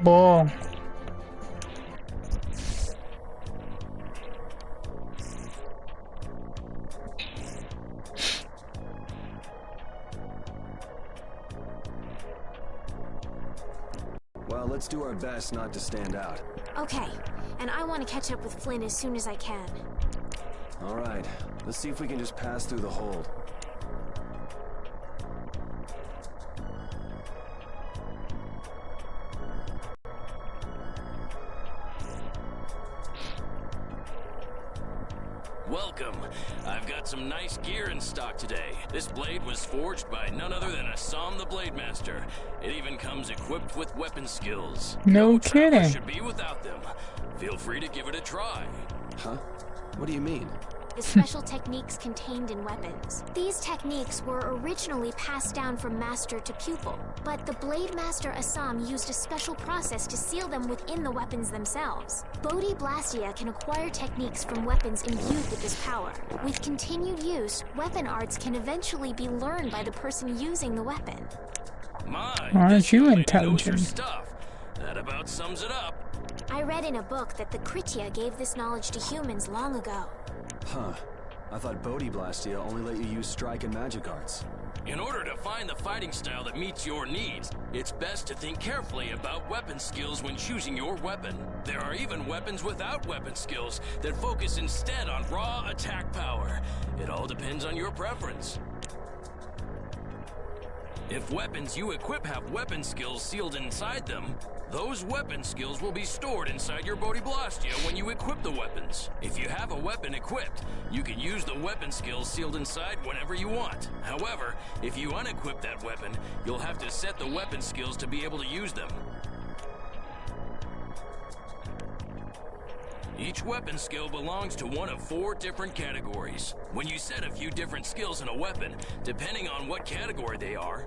Takbo. Well, let's do our best not to stand out. Okay, and I want to catch up with Flynn as soon as I can. All right, let's see if we can just pass through the hold. Welcome. I've got some nice gear in stock today. This blade was forged by none other than Assam the Blade Master. It even comes equipped with weapon skills. No traveler kidding. should be without them. Feel free to give it a try. Huh? What do you mean? The special techniques contained in weapons. These techniques were originally passed down from master to pupil, but the Blade Master Assam used a special process to seal them within the weapons themselves. Bodhi Blastia can acquire techniques from weapons imbued with this power. With continued use, weapon arts can eventually be learned by the person using the weapon. My, Aren't you knows your intelligent? stuff. That about sums it up. I read in a book that the Kritya gave this knowledge to humans long ago. Huh. I thought Bodhi Blastia only let you use strike and magic arts. In order to find the fighting style that meets your needs, it's best to think carefully about weapon skills when choosing your weapon. There are even weapons without weapon skills that focus instead on raw attack power. It all depends on your preference. If weapons you equip have weapon skills sealed inside them, those weapon skills will be stored inside your Bodhi Blastia when you equip the weapons. If you have a weapon equipped, you can use the weapon skills sealed inside whenever you want. However, if you unequip that weapon, you'll have to set the weapon skills to be able to use them. Each weapon skill belongs to one of 4 different categories. When you set a few different skills in a weapon, depending on what category they are,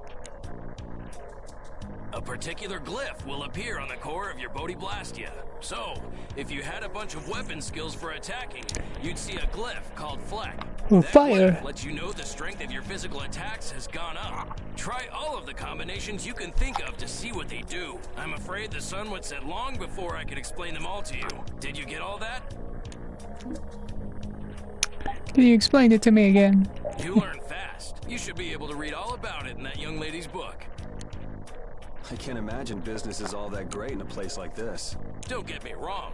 a particular glyph will appear on the core of your Bodhi Blastia. So, if you had a bunch of weapon skills for attacking, you'd see a glyph called Fleck. Oh, That fire. glyph lets you know the strength of your physical attacks has gone up. Try all of the combinations you can think of to see what they do. I'm afraid the sun would set long before I could explain them all to you. Did you get all that? Can you explain it to me again? You learn fast. You should be able to read all about it in that young lady's book. I can't imagine business is all that great in a place like this. Don't get me wrong.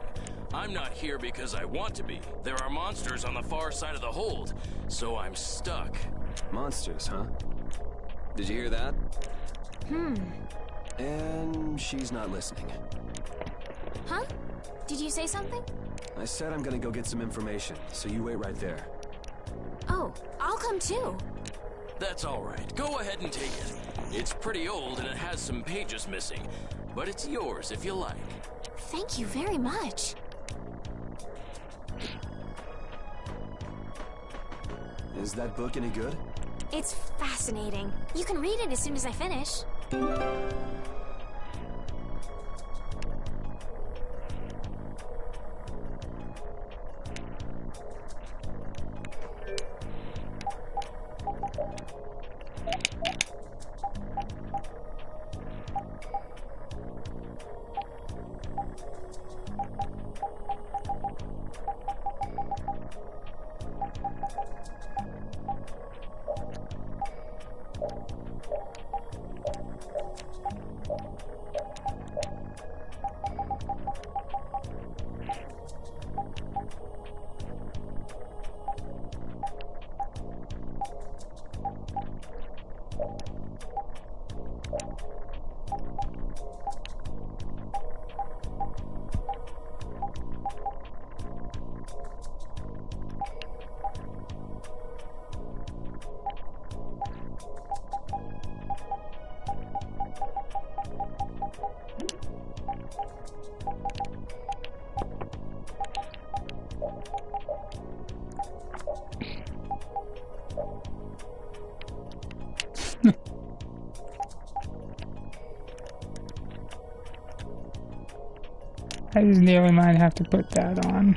I'm not here because I want to be. There are monsters on the far side of the hold, so I'm stuck. Monsters, huh? Did you hear that? And she's not listening. Huh? Did you say something? I said I'm gonna go get some information, so you wait right there. Oh, I'll come too. That's all right. Go ahead and take it. It's pretty old and it has some pages missing, but it's yours if you like. Thank you very much. Is that book any good? It's fascinating. You can read it as soon as I finish. I just nearly might have to put that on.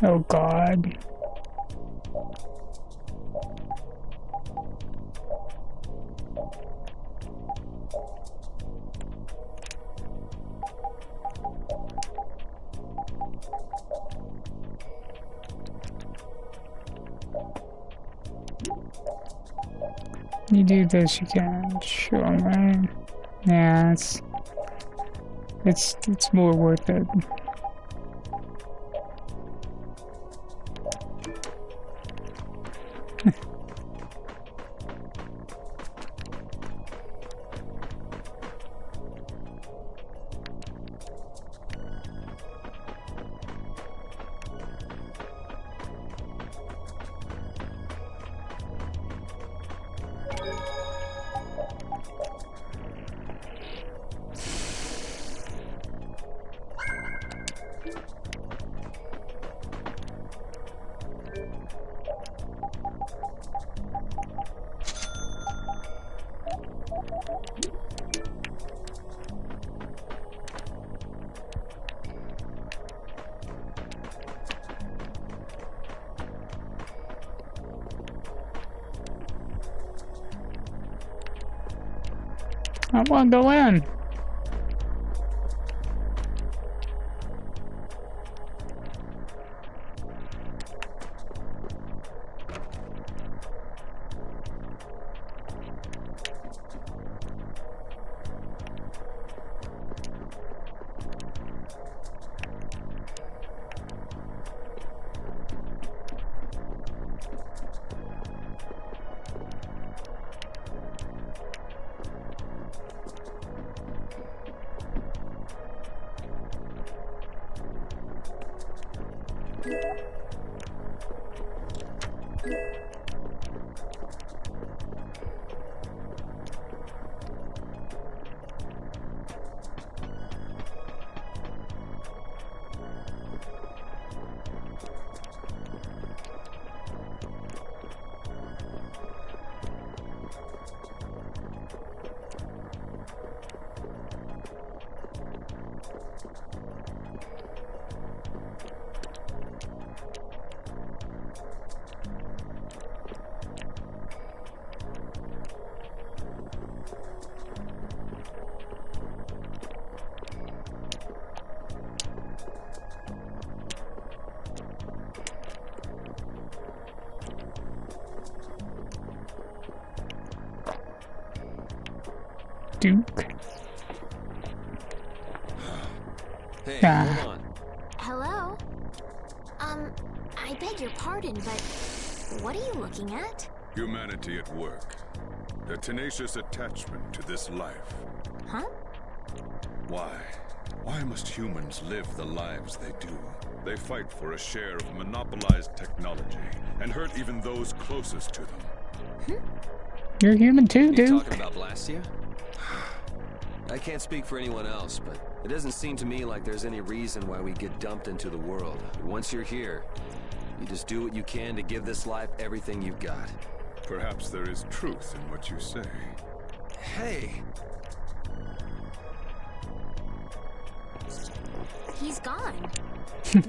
Oh God. You do this, you can. Sure, right? Yeah, it's more worth it. I wanna go in. Duke. Hey, Ah. hold on. Hello? I beg your pardon, but what are you looking at? Humanity at work. Their tenacious attachment to this life. Huh? Why? Why must humans live the lives they do? They fight for a share of monopolized technology and hurt even those closest to them. You're human too, You Duke. talking about Blastia? I can't speak for anyone else, but it doesn't seem to me like there's any reason why we get dumped into the world. Once you're here, you just do what you can to give this life everything you've got. Perhaps there is truth in what you say. Hey! He's gone.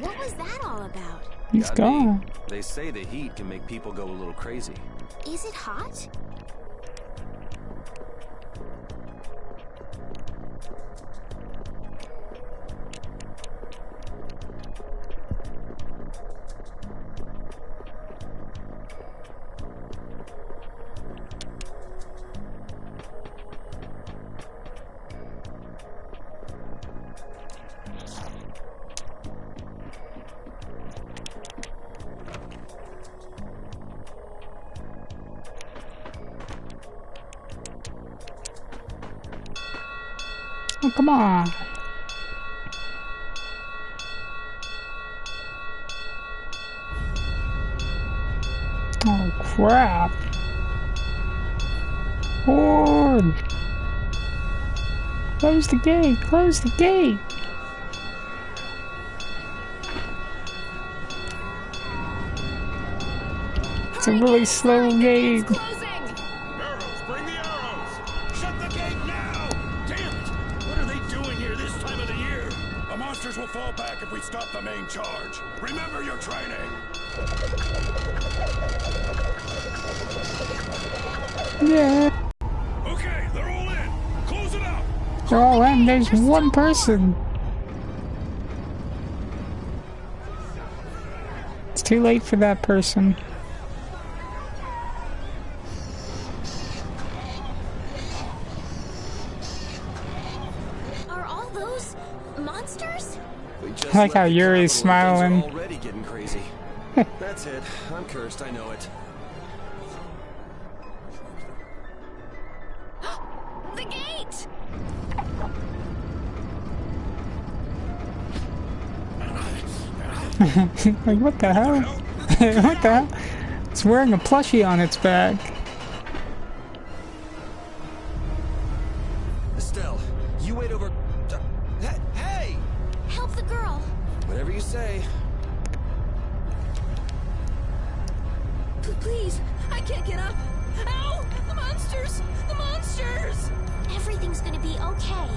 What was that all about? He's Gotta be. gone. They say the heat can make people go a little crazy. Is it hot? Oh, come on. Oh, crap. Horde! Close the gate! Close the gate! It's a really slow gate. Arrows! Bring the arrows! Shut the gate now! Damn it! What are they doing here this time of the year? The monsters will fall back if we stop the main charge. Remember your training. Yeah. Okay, they're all in. Close it up. They're all in. There's one person. It's too late for that person. Are all those monsters? We just I like how left the Yuri's capital and smiling. things are already getting crazy. That's it. I'm cursed. I know it. The gate! Like, what the hell? What the hell? It's wearing a plushie on its back. Estelle, you wait over. Hey! Help the girl! Whatever you say. Please, I can't get up. Ow! The monsters! The monsters! Everything's gonna be okay.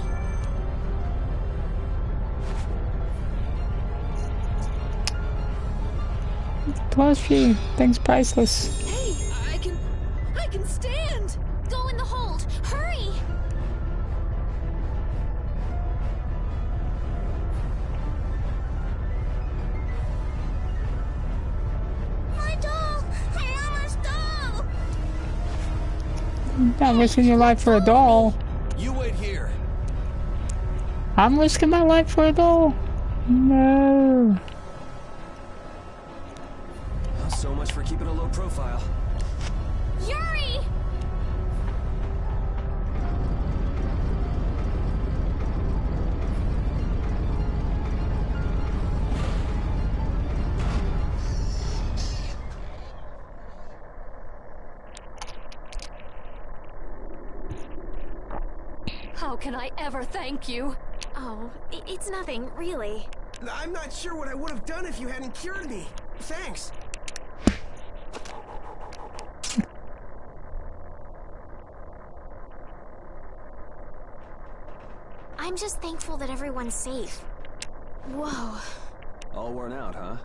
Plushie. Thing's priceless. Hey, I can stand! Go in the hold! Hurry! My doll! My mama's doll! Not risking your life for a doll. You wait here. I'm risking my life for a doll. No. Well, so much for keeping a low profile. Yuri! How can I ever thank you? Oh, it's nothing, really. I'm not sure what I would have done if you hadn't cured me. Thanks. I'm just thankful that everyone's safe. Whoa. All worn out, huh?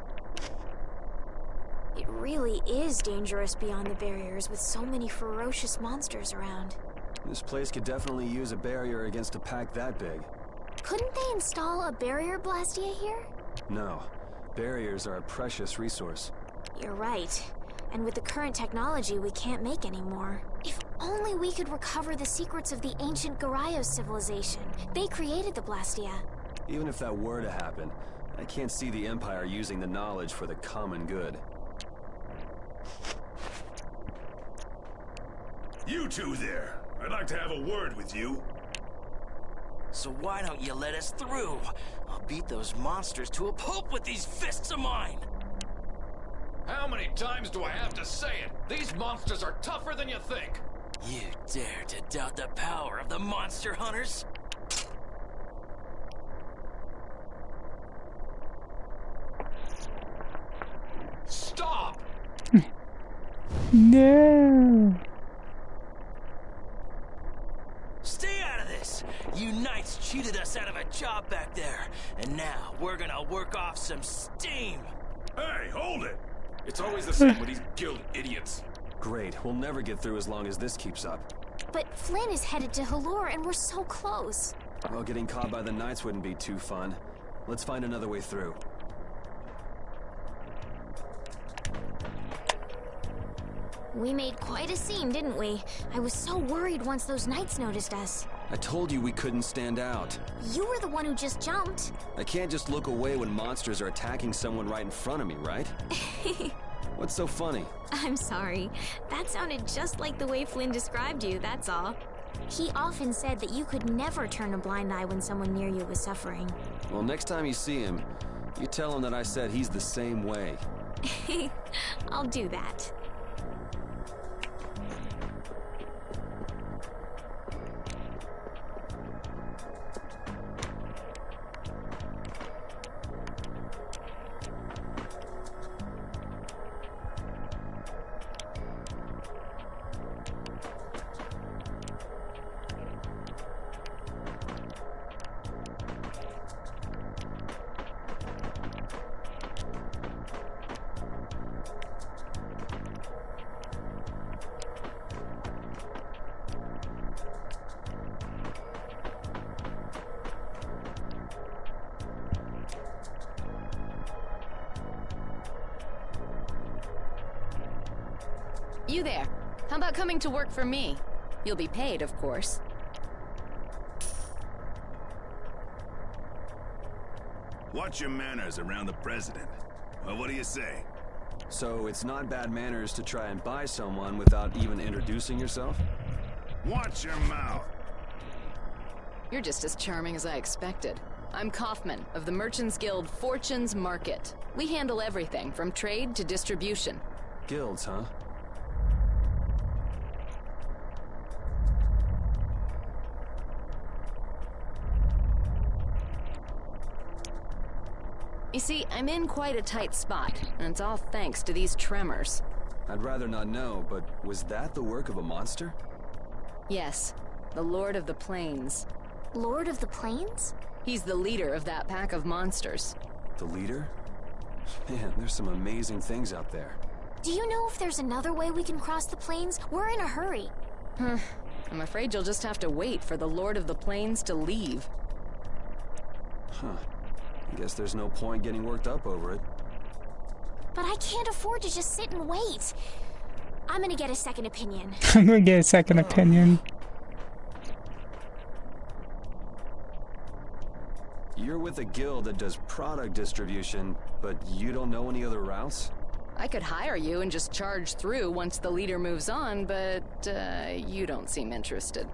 It really is dangerous beyond the barriers with so many ferocious monsters around. This place could definitely use a barrier against a pack that big. Couldn't they install a barrier blastia here? No. Barriers are a precious resource. You're right. And with the current technology, we can't make any more. If only we could recover the secrets of the ancient Garayos civilization. They created the blastia. Even if that were to happen, I can't see the Empire using the knowledge for the common good. You two there. I'd like to have a word with you. So why don't you let us through? I'll beat those monsters to a pulp with these fists of mine! How many times do I have to say it? These monsters are tougher than you think! You dare to doubt the power of the monster hunters? Stop! No. Stay out of this! You knights cheated us out of a job back there, and now we're gonna work off some steam! Hey, hold it! It's always the same with these guild idiots. Great, we'll never get through as long as this keeps up. But Flynn is headed to Halor and we're so close. Well, getting caught by the Knights wouldn't be too fun. Let's find another way through. We made quite a scene, didn't we? I was so worried once those Knights noticed us. I told you we couldn't stand out. You were the one who just jumped. I can't just look away when monsters are attacking someone right in front of me, right? What's so funny? I'm sorry. That sounded just like the way Flynn described you, that's all. He often said that you could never turn a blind eye when someone near you was suffering. Well, next time you see him, you tell him that I said he's the same way. I'll do that. You there. How about coming to work for me? You'll be paid, of course. Watch your manners around the president. Well, what do you say? So it's not bad manners to try and buy someone without even introducing yourself? Watch your mouth. You're just as charming as I expected. I'm Kaufman, of the Merchants Guild Fortune's Market. We handle everything, from trade to distribution. Guilds, huh? You see, I'm in quite a tight spot, and it's all thanks to these tremors. I'd rather not know, but was that the work of a monster? Yes, the Lord of the Plains. Lord of the Plains? He's the leader of that pack of monsters. The leader? Man, there's some amazing things out there. Do you know if there's another way we can cross the plains? We're in a hurry. I'm afraid you'll just have to wait for the Lord of the Plains to leave. Huh. I guess there's no point getting worked up over it. But I can't afford to just sit and wait. I'm gonna get a second opinion. I'm gonna get a second opinion. You're with a guild that does product distribution, but you don't know any other routes? I could hire you and just charge through once the leader moves on, but you don't seem interested.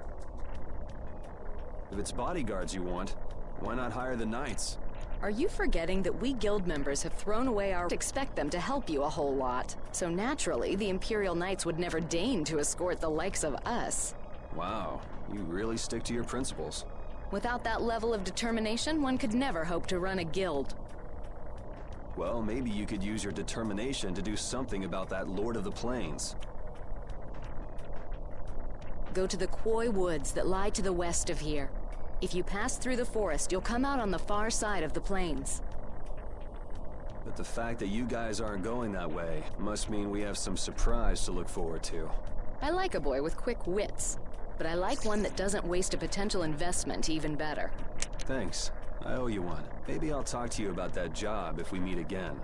If it's bodyguards you want, why not hire the knights? Are you forgetting that we guild members have thrown away our... expect them to help you a whole lot. So naturally, the Imperial Knights would never deign to escort the likes of us. Wow, you really stick to your principles. Without that level of determination, one could never hope to run a guild. Well, maybe you could use your determination to do something about that Lord of the Plains. Go to the Koi Woods that lie to the west of here. If you pass through the forest, you'll come out on the far side of the plains. But the fact that you guys aren't going that way must mean we have some surprise to look forward to. I like a boy with quick wits, but I like one that doesn't waste a potential investment even better. Thanks. I owe you one. Maybe I'll talk to you about that job if we meet again.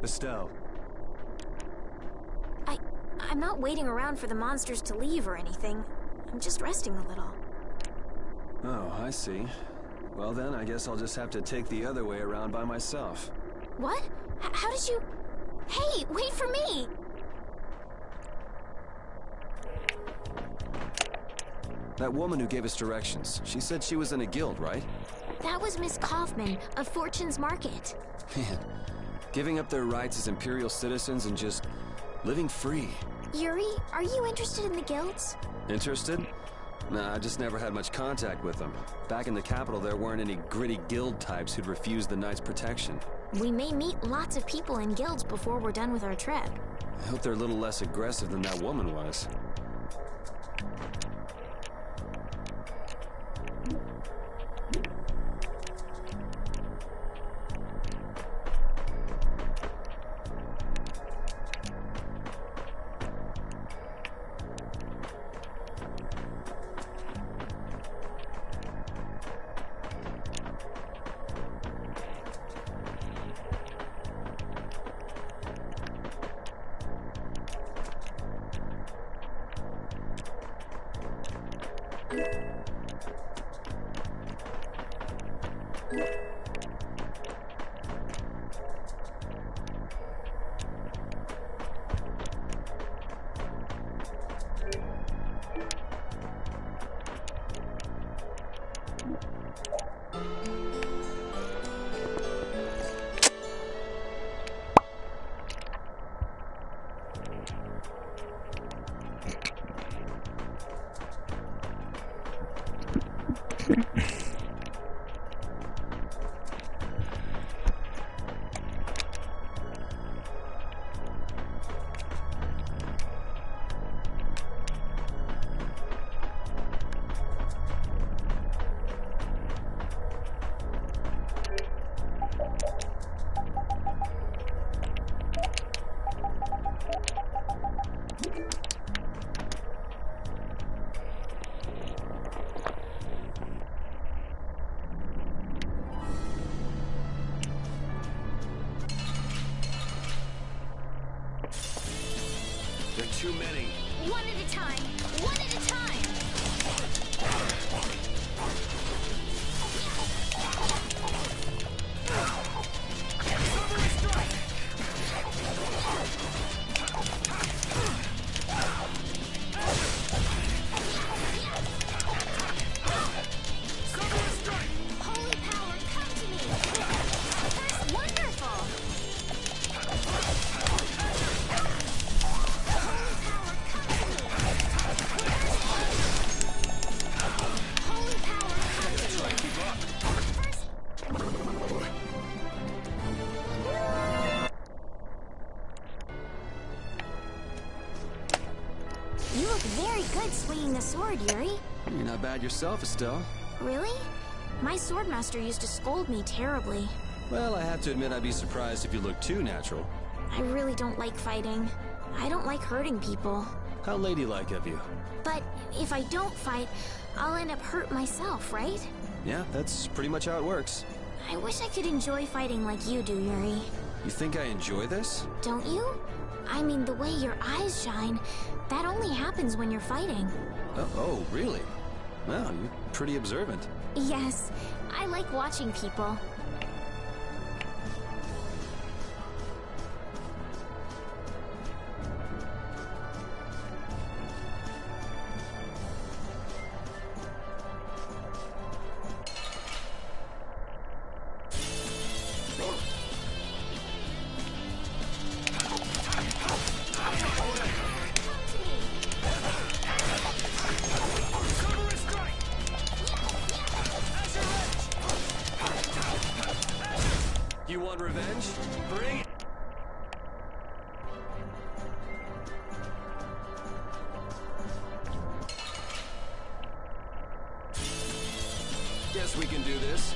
Estelle. I'm not waiting around for the monsters to leave or anything. I'm just resting a little. Oh, I see. Well then, I guess I'll just have to take the other way around by myself. What? How did you... Hey, wait for me! That woman who gave us directions, she said she was in a guild, right? That was Miss Kaufman of Fortune's Market. Man, giving up their rights as Imperial citizens and just living free. Yuri, are you interested in the guilds? Interested? Nah, I just never had much contact with them. Back in the capital, there weren't any gritty guild types who'd refuse the Knights' protection. We may meet lots of people in guilds before we're done with our trip. I hope they're a little less aggressive than that woman was. There are too many. One at a time. One at a time. Holy power, come to me. That's wonderful. Holy power, come to me. You look very good swinging a sword, Yuri. You're not bad yourself, Estelle. Really? My swordmaster used to scold me terribly. Well, I have to admit I'd be surprised if you looked too natural. I really don't like fighting. I don't like hurting people. How ladylike of you. But if I don't fight, I'll end up hurt myself, right? Yeah, that's pretty much how it works. I wish I could enjoy fighting like you do, Yuri. You think I enjoy this? Don't you? I mean, the way your eyes shine, that only happens when you're fighting. Oh, really? Well, you're pretty observant. Yes, I like watching people. You want revenge? Bring it! Guess we can do this.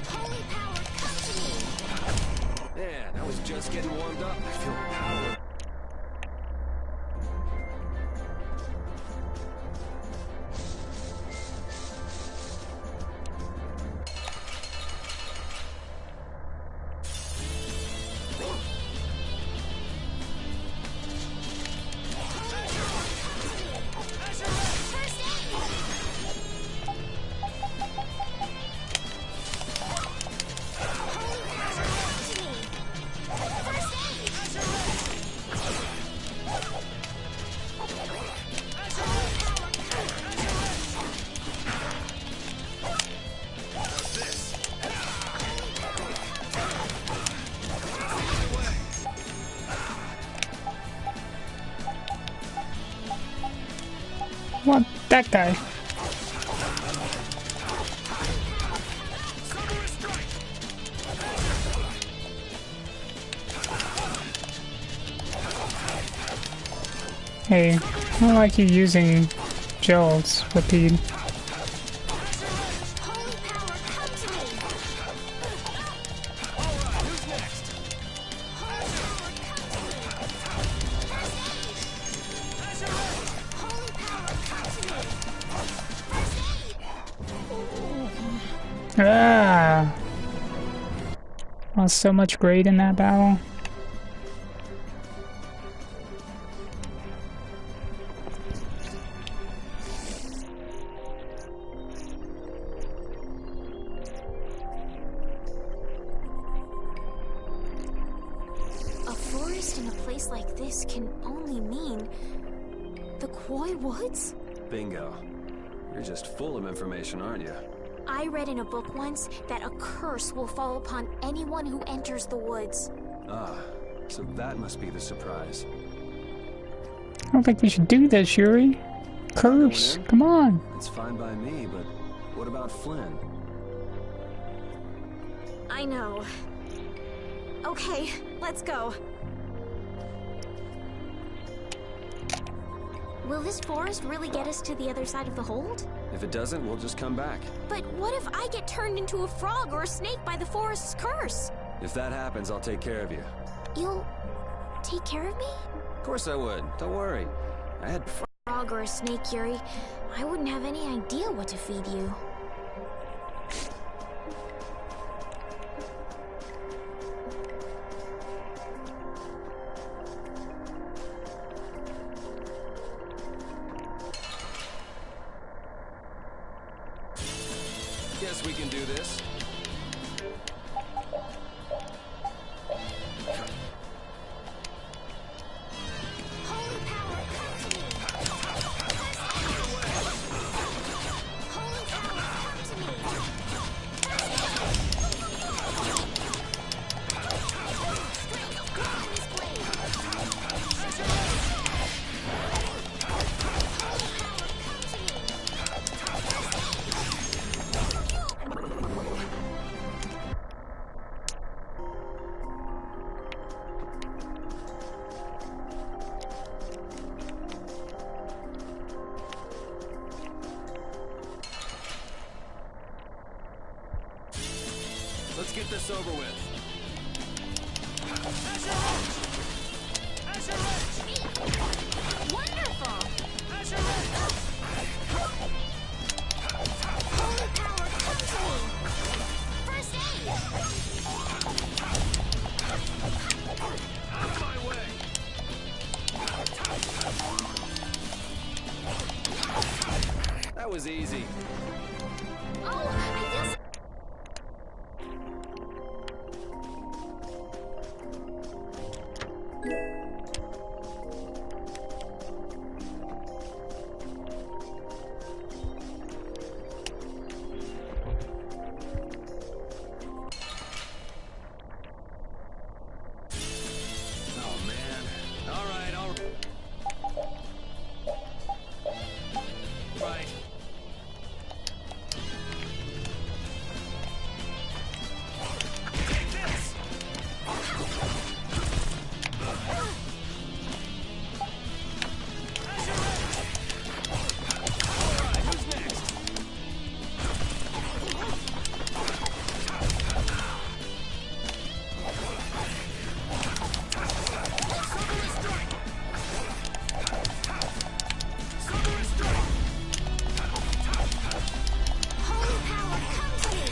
Holy power, come to me! Man, I was just getting warmed up. I feel power. What? That guy. Hey, I don't like you using gels, Rapide. Holy power, come to me! Alright, who's next? Holy power, come to me! First aid! Holy power, come to me! First aid! Ah! Lost so much grade in that battle. A forest in a place like this can only mean the Koi Woods? Bingo. You're just full of information, aren't you? I read in a book once that a curse will fall upon anyone who enters the woods. Ah, so that must be the surprise. I don't think we should do this, Yuri. Curse, come on. It's fine by me, but what about Flynn? I know. Okay, let's go. Will this forest really get us to the other side of the hold? If it doesn't, we'll just come back. But what if I get turned into a frog or a snake by the forest's curse? If that happens, I'll take care of you. You'll take care of me? Of course I would. Don't worry. I had Frog bug or a snake, Yuri, I wouldn't have any idea what to feed you. Guess we can do this. Holy power, come to me! Holy power, come to me! Strength, grab this blade! Holy power, come to me! Let's get this over with. Wonderful! Holy power, come to me! First aid! Out of my way! That was easy. Oh, I feel so... Oh, man. All right, all right. Take this! All right, who's next? Holy power, come to me!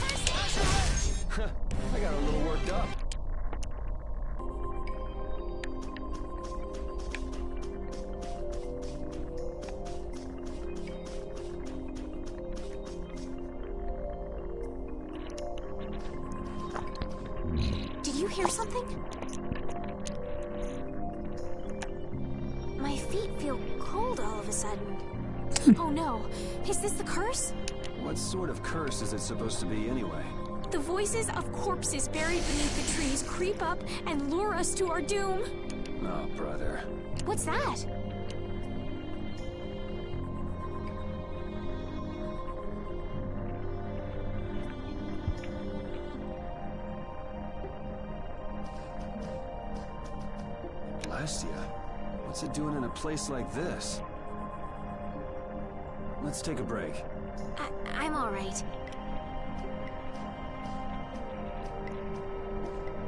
First aid! I got a little worked up. Did you hear something? My feet feel cold all of a sudden. Oh no, is this the curse? What sort of curse is it supposed to be anyway? The voices of corpses buried beneath the trees creep up and lure us to our doom. Oh, brother. What's that? Blastia? What's it doing in a place like this? Let's take a break. I'm all right.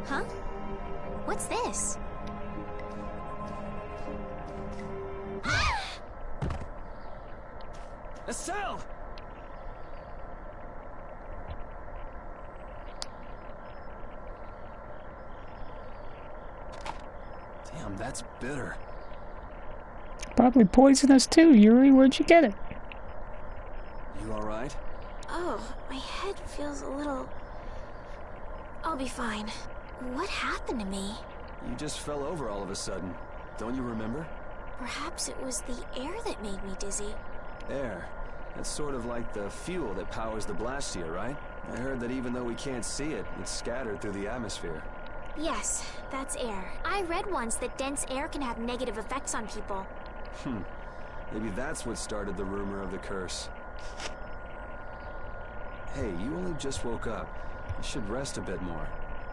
Huh? What's this? A cell! Damn, that's bitter. Probably poisonous too, Yuri. Where'd you get it? You alright? Oh, my head feels a little... I'll be fine. What happened to me? You just fell over all of a sudden. Don't you remember? Perhaps it was the air that made me dizzy. Air. That's sort of like the fuel that powers the Blastia, right? I heard that even though we can't see it, it's scattered through the atmosphere. Yes, that's air. I read once that dense air can have negative effects on people. Maybe that's what started the rumor of the curse. Hey, you only just woke up. You should rest a bit more.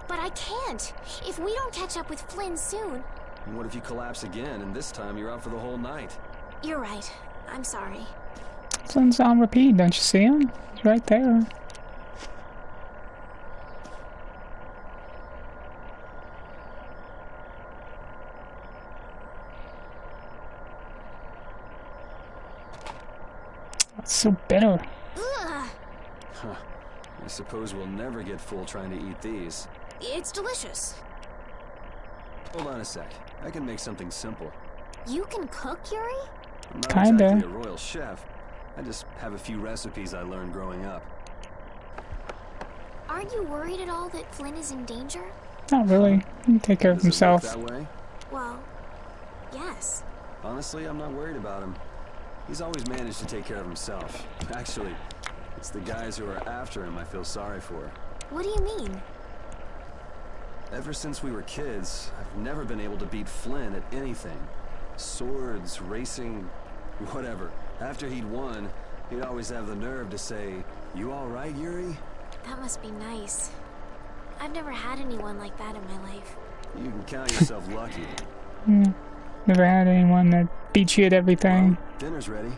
But I can't. If we don't catch up with Flynn soon... And what if you collapse again, and this time you're out for the whole night? You're right. I'm sorry. Flynn's on repeat, don't you see him? He's right there. It's so bitter. Ugh. Huh. I suppose we'll never get full trying to eat these. It's delicious. Hold on a sec. I can make something simple. You can cook, Yuri? I'm not Kinda. exactly a royal chef. I just have a few recipes I learned growing up. Aren't you worried at all that Flynn is in danger? Not really. He can take care of Does it look himself. that way? Well, yes. Honestly, I'm not worried about him. He's always managed to take care of himself. Actually, it's the guys who are after him I feel sorry for. What do you mean? Ever since we were kids, I've never been able to beat Flynn at anything. Swords, racing, whatever. After he'd won, he'd always have the nerve to say, "You all right, Yuri?" That must be nice. I've never had anyone like that in my life. You can count yourself lucky. Never had anyone that beats you at everything. Well, dinner's ready.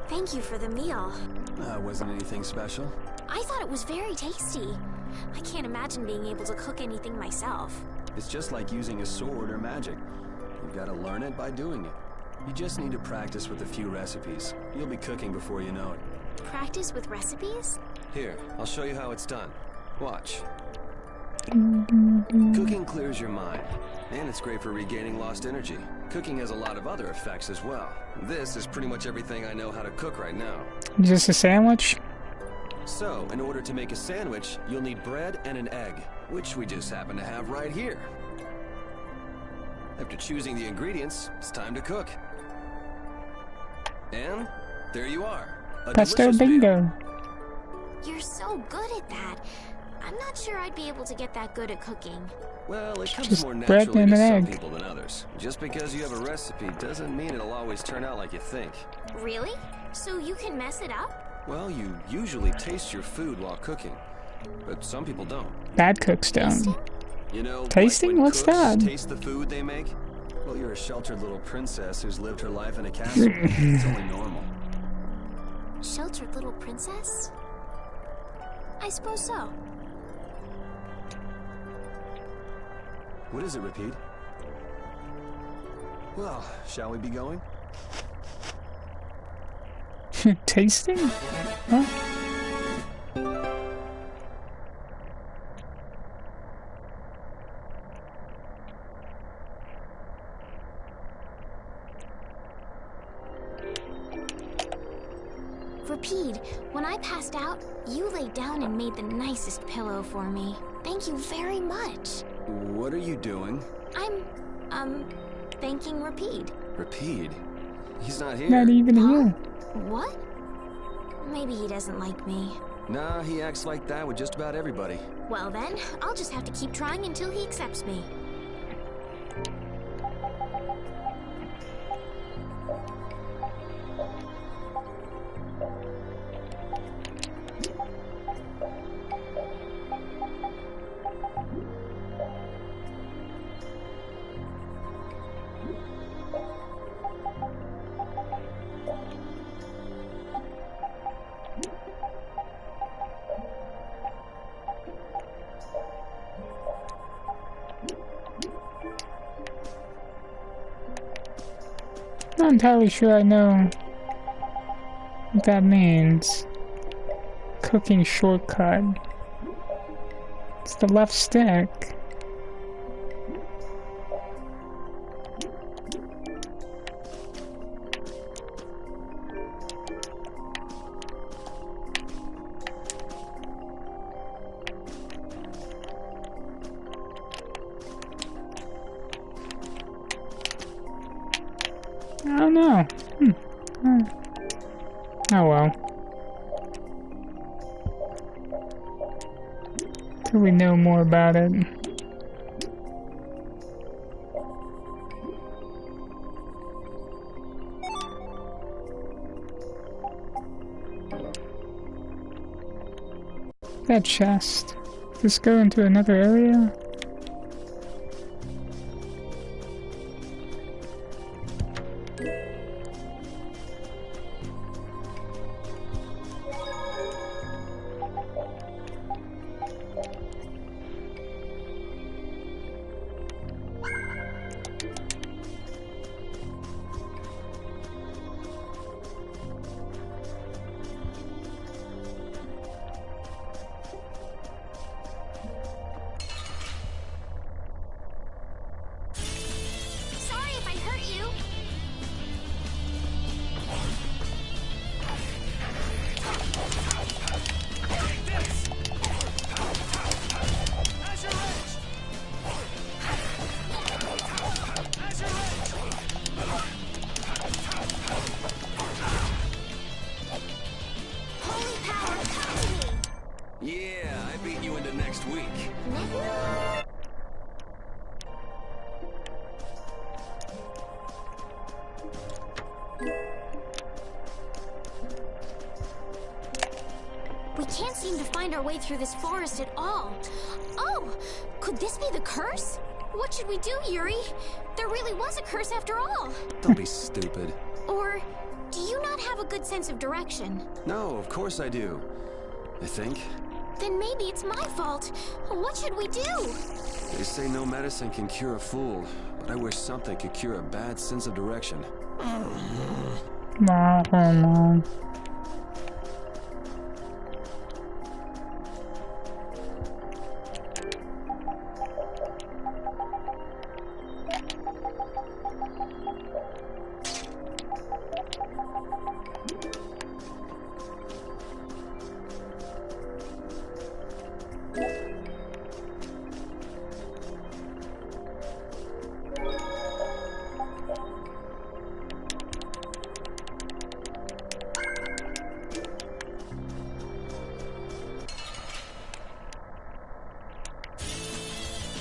Thank you for the meal. Wasn't anything special. I thought it was very tasty. I can't imagine being able to cook anything myself. It's just like using a sword or magic. You've got to learn it by doing it. You just need to practice with a few recipes. You'll be cooking before you know it. Practice with recipes? Here, I'll show you how it's done. Watch. Cooking clears your mind, and it's great for regaining lost energy. Cooking has a lot of other effects as well. This is pretty much everything I know how to cook right now. Just a sandwich? So, in order to make a sandwich, you'll need bread and an egg, which we just happen to have right here. After choosing the ingredients, it's time to cook. And there you are. A Pesto delicious meal. bingo. You're so good at that. I'm not sure I'd be able to get that good at cooking. Well, it comes Just more bread naturally and to an some egg. people than others. Just because you have a recipe doesn't mean it'll always turn out like you think. Really? So you can mess it up? Well, you usually taste your food while cooking, but some people don't. Bad cooks Tasting? don't. You know, like Tasting? when What's cooks that? taste the food they make? Well, you're a sheltered little princess who's lived her life in a castle. It's only normal. Sheltered little princess? I suppose so. What is it, Repeat? Well, shall we be going? Tasting? Huh? Repeat, when I passed out, you laid down and made the nicest pillow for me. Thank you very much. What are you doing? I'm, thanking Repeat. Repeat? He's not here. Not even here. What? Maybe he doesn't like me. Nah, he acts like that with just about everybody. Well then, I'll just have to keep trying until he accepts me. Not entirely sure I know what that means. Cooking shortcut. It's the left stick. I don't know. Oh well. Till we know more about it. That chest. Does this go into another area? find our way through this forest at all. Oh, could this be the curse? What should we do, Yuri? There really was a curse after all. Don't be stupid. Or do you not have a good sense of direction? No, of course I do. I think. Then maybe it's my fault. What should we do? They say no medicine can cure a fool, but I wish something could cure a bad sense of direction. Wow.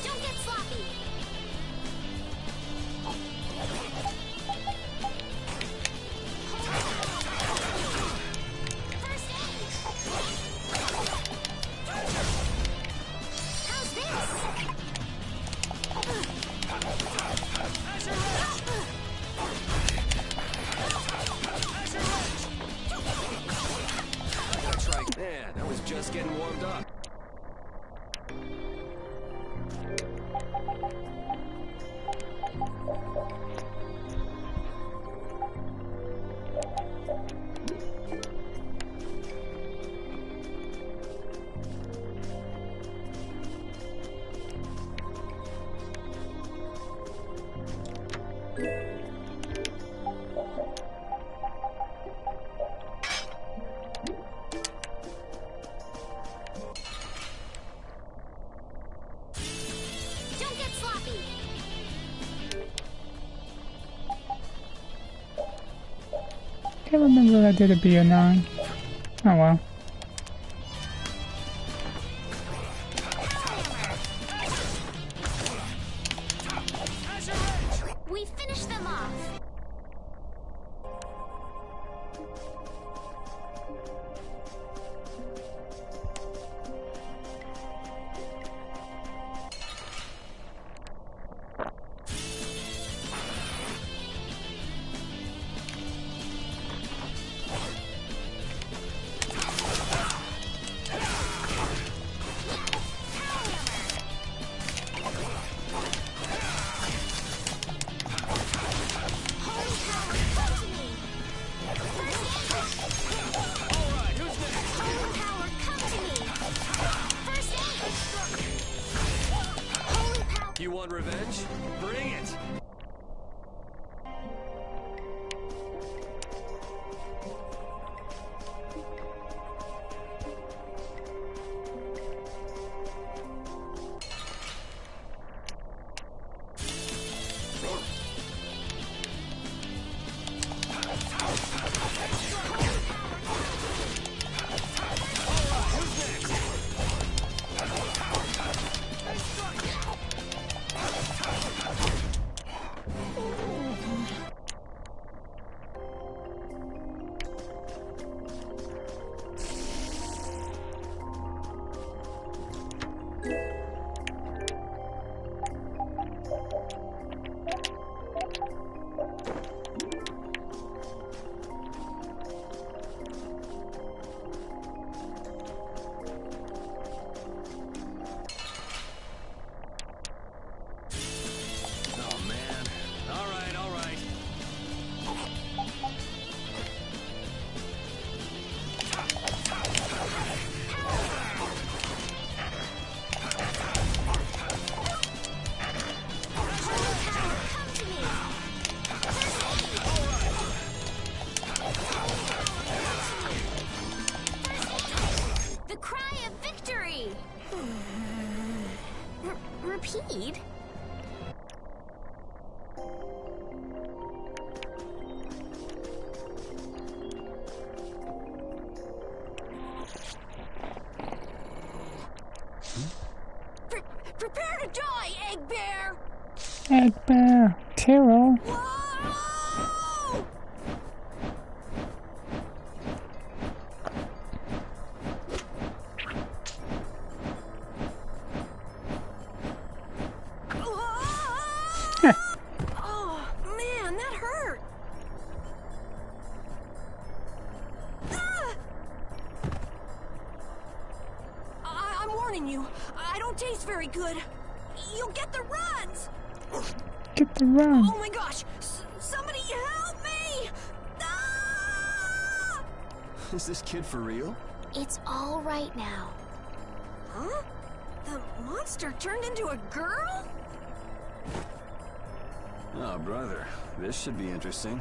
Don't get sloppy. First aid. How's this? That's right. Man, I was just getting warmed up. Don't get sloppy. Can't remember if I did a B09. Oh well. We finished them off. You want revenge? Bring it! Repeat? Prepare to die, Egg Bear! Egg Bear, Tyrrell. Whoa! Oh, man, that hurt. I'm warning you. I don't taste very good. You'll get the runs. Get the run. Oh my gosh! Somebody help me! Ah! Is this kid for real? It's all right now. Huh? The monster turned into a girl? Oh, brother. This should be interesting.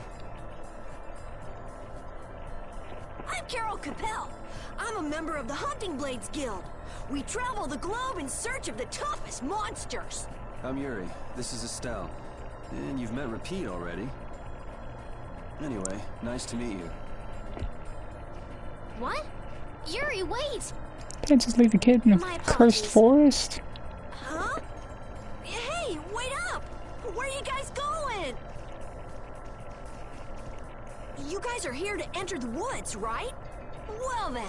I'm Carol Capel. I'm a member of the Hunting Blades Guild. We travel the globe in search of the toughest monsters. I'm Yuri. This is Estelle. And you've met Repeat already. Anyway, nice to meet you. What? Yuri, wait! Can't just leave the kid in My a cursed apologies. forest. Huh? Hey, wait up! Where are you guys going? You guys are here to enter the woods, right? Well then,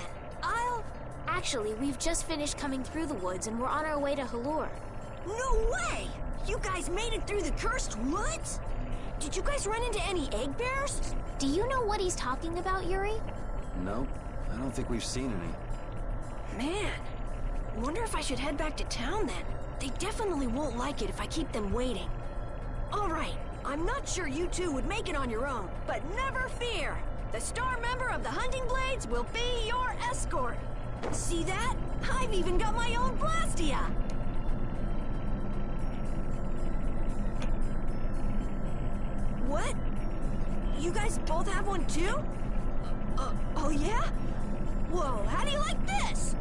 Actually, we've just finished coming through the woods and we're on our way to Halur. No way! You guys made it through the cursed woods? Did you guys run into any egg bears? Do you know what he's talking about, Yuri? Nope. I don't think we've seen any. Man, wonder if I should head back to town then. They definitely won't like it if I keep them waiting. Alright, I'm not sure you two would make it on your own, but never fear! The star member of the Hunting Blades will be your escort! See that? I've even got my own Blastia! What? You guys both have one too? Oh yeah? Whoa, how do you like this?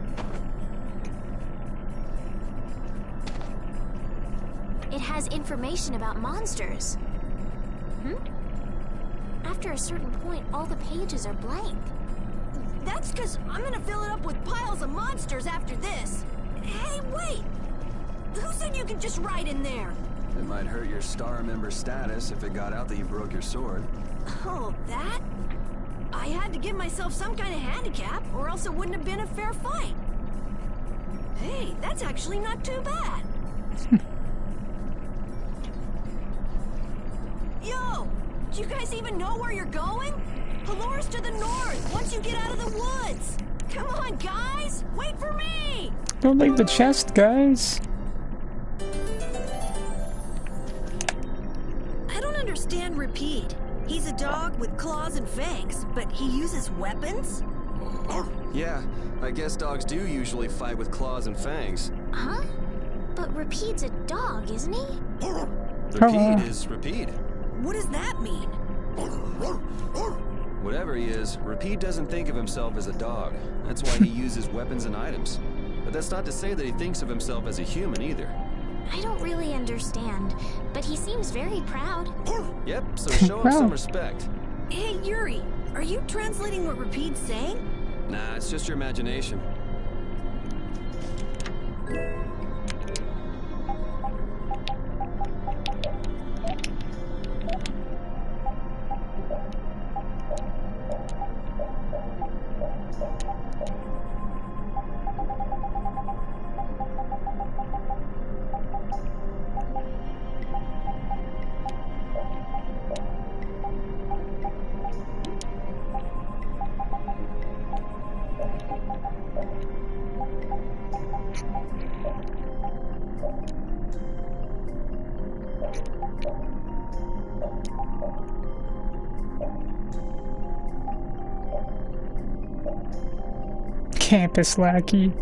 It has information about monsters. After a certain point, all the pages are blank. That's because I'm gonna fill it up with piles of monsters after this. Hey, wait! Who said you could just write in there? It might hurt your star member status if it got out that you broke your sword. Oh, that? I had to give myself some kind of handicap, or else it wouldn't have been a fair fight. Hey, that's actually not too bad. Yo! Do you guys even know where you're going? Halur's to the north, once you get out of the woods! Come on, guys! Wait for me! Don't leave the chest, guys. I don't understand Repeat. He's a dog with claws and fangs, but he uses weapons? Yeah, I guess dogs do usually fight with claws and fangs. Huh? But Repeat's a dog, isn't he? Repeat is Repeat. What does that mean? Whatever he is, Repeat doesn't think of himself as a dog. That's why he uses weapons and items. But that's not to say that he thinks of himself as a human either. I don't really understand, but he seems very proud. Yep, so show him some respect. Hey, Yuri, are you translating what Repeat's saying? Nah, it's just your imagination. Campus lackey.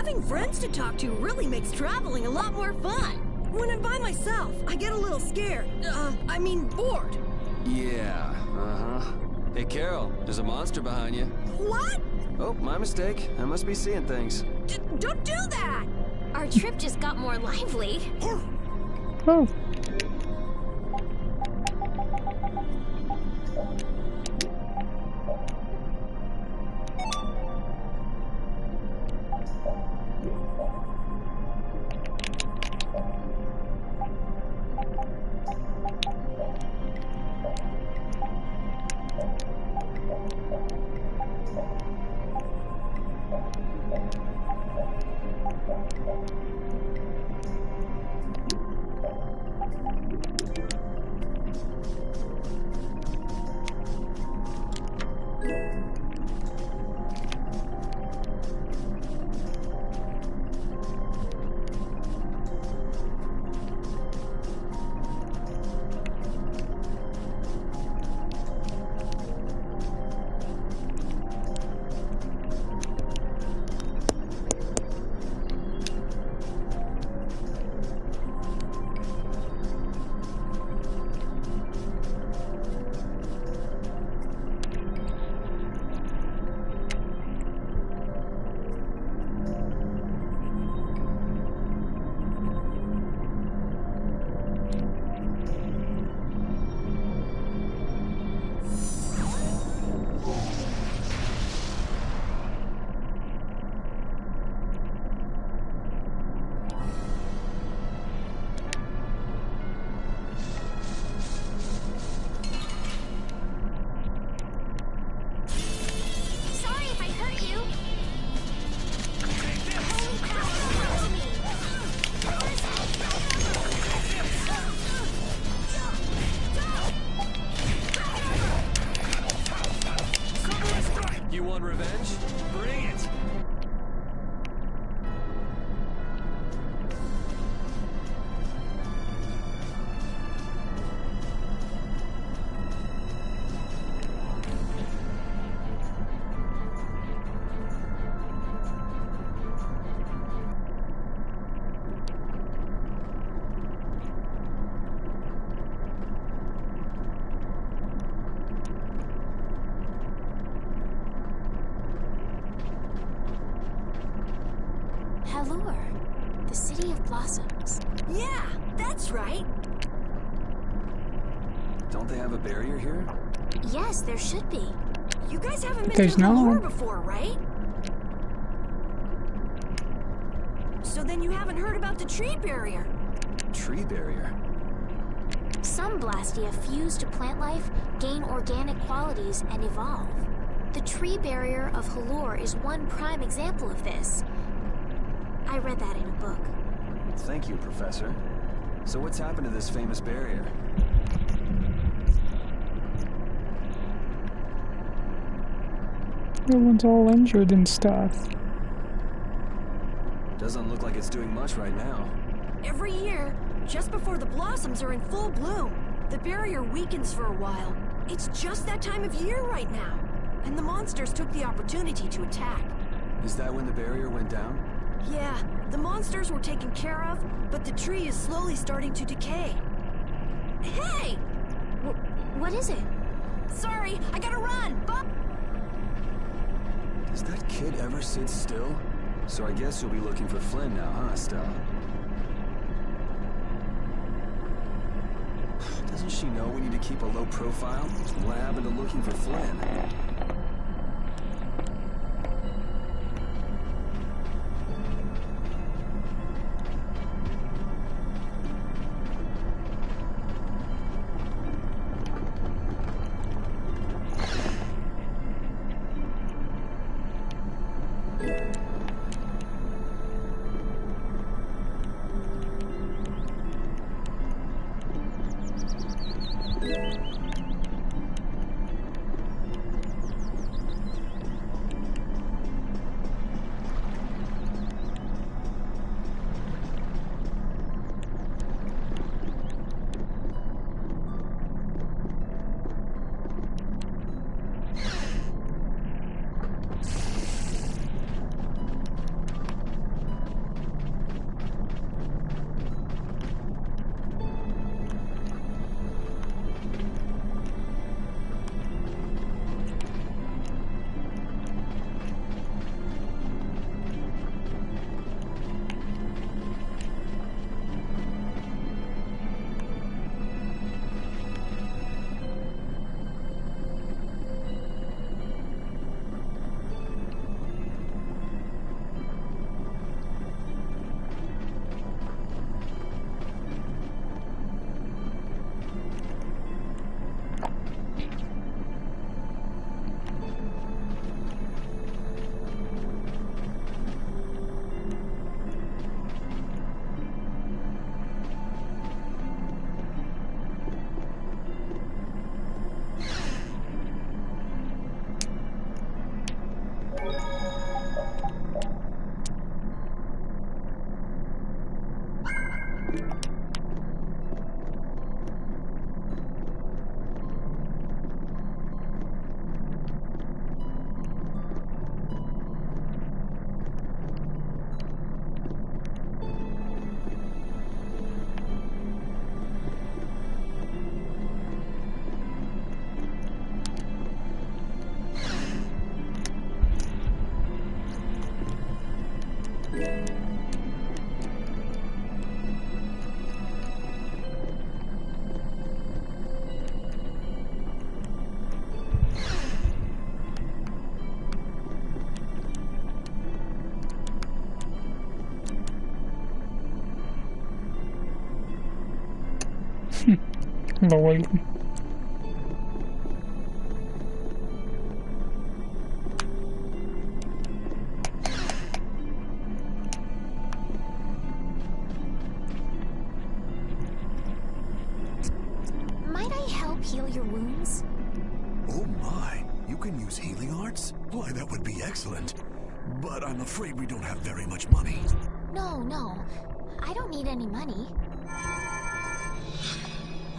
Having friends to talk to really makes traveling a lot more fun. When I'm by myself, I get a little scared. I mean bored. Yeah, uh-huh. Hey, Carol, there's a monster behind you. What? Oh, my mistake. I must be seeing things. Don't do that! Our trip just got more lively. Oh. The City of Blossoms. Yeah, that's right. Don't they have a barrier here? Yes, there should be. You guys haven't been There's to Halure not. before, right? So then you haven't heard about the tree barrier. Tree barrier? Some Blastia fuse to plant life, gain organic qualities, and evolve. The tree barrier of Halure is one prime example of this. I read that in a book. Thank you, Professor. So what's happened to this famous barrier? Everyone's all injured and stuff. Doesn't look like it's doing much right now. Every year, just before the blossoms are in full bloom, the barrier weakens for a while. It's just that time of year right now. And the monsters took the opportunity to attack. Is that when the barrier went down? Yeah, the monsters were taken care of, but the tree is slowly starting to decay. Hey! What is it? Sorry, I gotta run! Does that kid ever sit still? So I guess you'll be looking for Flynn now, huh, Stella? Doesn't she know we need to keep a low profile? What happened to looking for Flynn? Lord. Might I help heal your wounds? Oh my, you can use healing arts? Why, that would be excellent. But I'm afraid we don't have very much money. No. I don't need any money.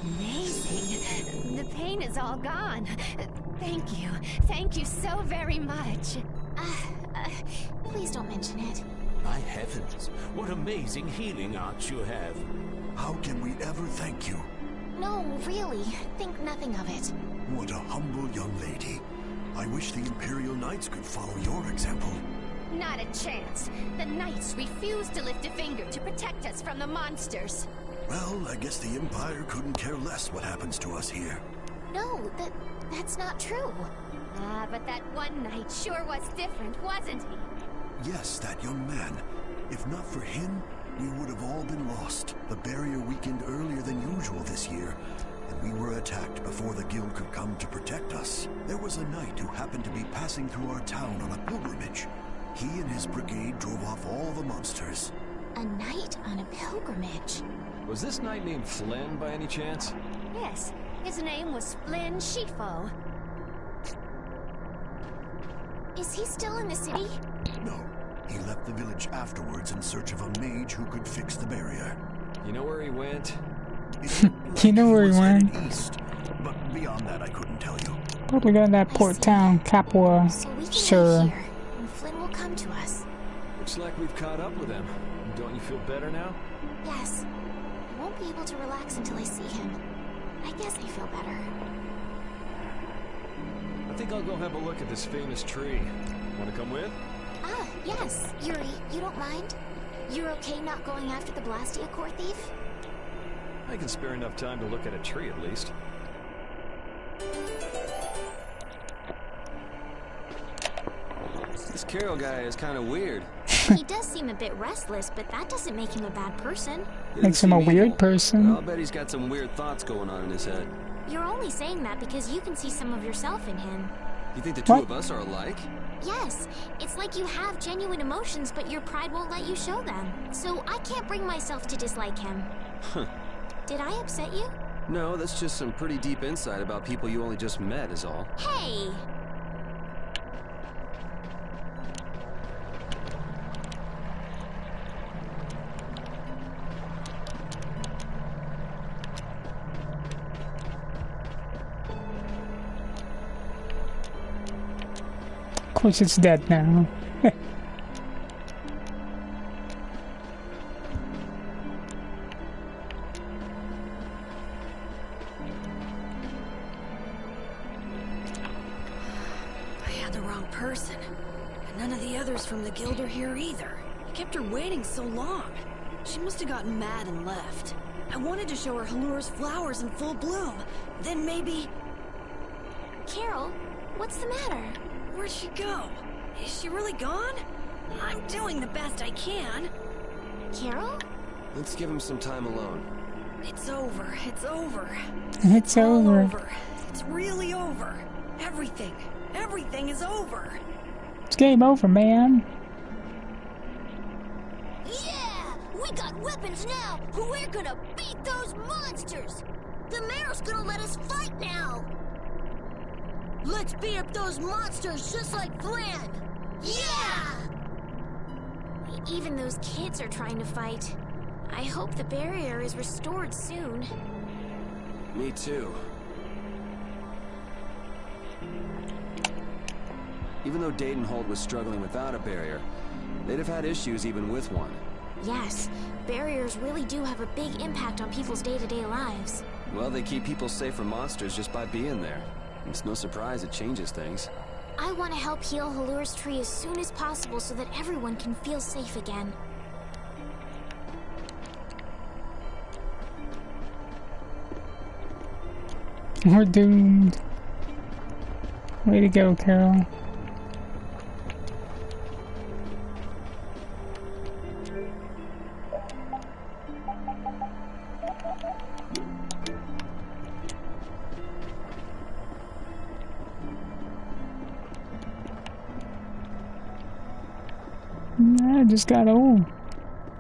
Amazing. The pain is all gone. Thank you. Thank you so very much. Please don't mention it. My heavens, what amazing healing arts you have. How can we ever thank you? No, really. Think nothing of it. What a humble young lady. I wish the Imperial Knights could follow your example. Not a chance. The Knights refuse to lift a finger to protect us from the monsters. Well, I guess the Empire couldn't care less what happens to us here. No, that's not true. But that one knight sure was different, wasn't he? Yes, that young man. If not for him, we would have all been lost. The barrier weakened earlier than usual this year, and we were attacked before the guild could come to protect us. There was a knight who happened to be passing through our town on a pilgrimage. He and his brigade drove off all the monsters. A knight on a pilgrimage? Was this knight named Flynn by any chance? Yes, his name was Flynn Shifo. Is he still in the city? No. He left the village afterwards in search of a mage who could fix the barrier. You know where he went? You know where he went? East, but beyond that I couldn't tell you. Probably go to that port town, Capua. So we can Sure. wait here, and Flynn will come to us. Looks like we've caught up with him. Don't you feel better now? Yes. I won't be able to relax until I see him. I guess I feel better. I think I'll go have a look at this famous tree. Want to come with? Yes. Yuri, you don't mind? You're okay not going after the Blastia core thief? I can spare enough time to look at a tree at least. This Carol guy is kind of weird. He does seem a bit restless, but that doesn't make him a bad person. Makes him a weird person. I'll bet he's got some weird thoughts going on in his head. You're only saying that because you can see some of yourself in him. You think the two of us are alike? Yes, it's like you have genuine emotions, but your pride won't let you show them. So I can't bring myself to dislike him. Huh. Did I upset you? No, that's just some pretty deep insight about people you only just met is all. Hey! Of course it's dead now. I had the wrong person. And none of the others from the guild are here either. I kept her waiting so long. She must have gotten mad and left. I wanted to show her Halur's flowers in full bloom. Then maybe... Carol, what's the matter? Where'd she go? Is she really gone? I'm doing the best I can. Carol? Let's give him some time alone. It's over. It's over. It's all over. It's really over. Everything. Everything is over. It's game over, man. Yeah! We got weapons now! We're gonna beat those monsters! The mayor's gonna let us fight now! Let's beat up those monsters just like Flynn! Yeah! Even those kids are trying to fight. I hope the barrier is restored soon. Me too. Even though Dadenhold was struggling without a barrier, they'd have had issues even with one. Yes, barriers really do have a big impact on people's day-to-day lives. Well, they keep people safe from monsters just by being there. It's no surprise it changes things. I want to help heal Halur's tree as soon as possible so that everyone can feel safe again. We're doomed. Way to go, Carol. Nah, it just got old.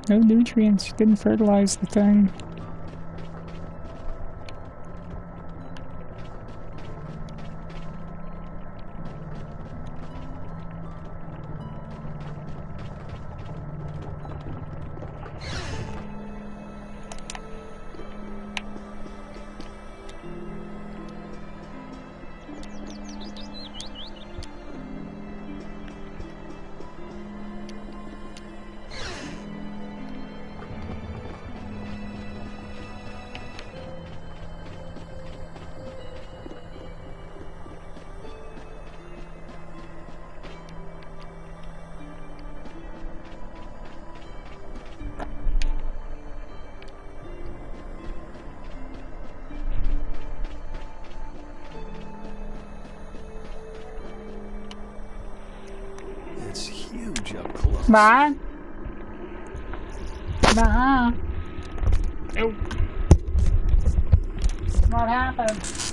No nutrients. Didn't fertilize the thing. It's huge up close. Bye. Bye. Oh. What happened?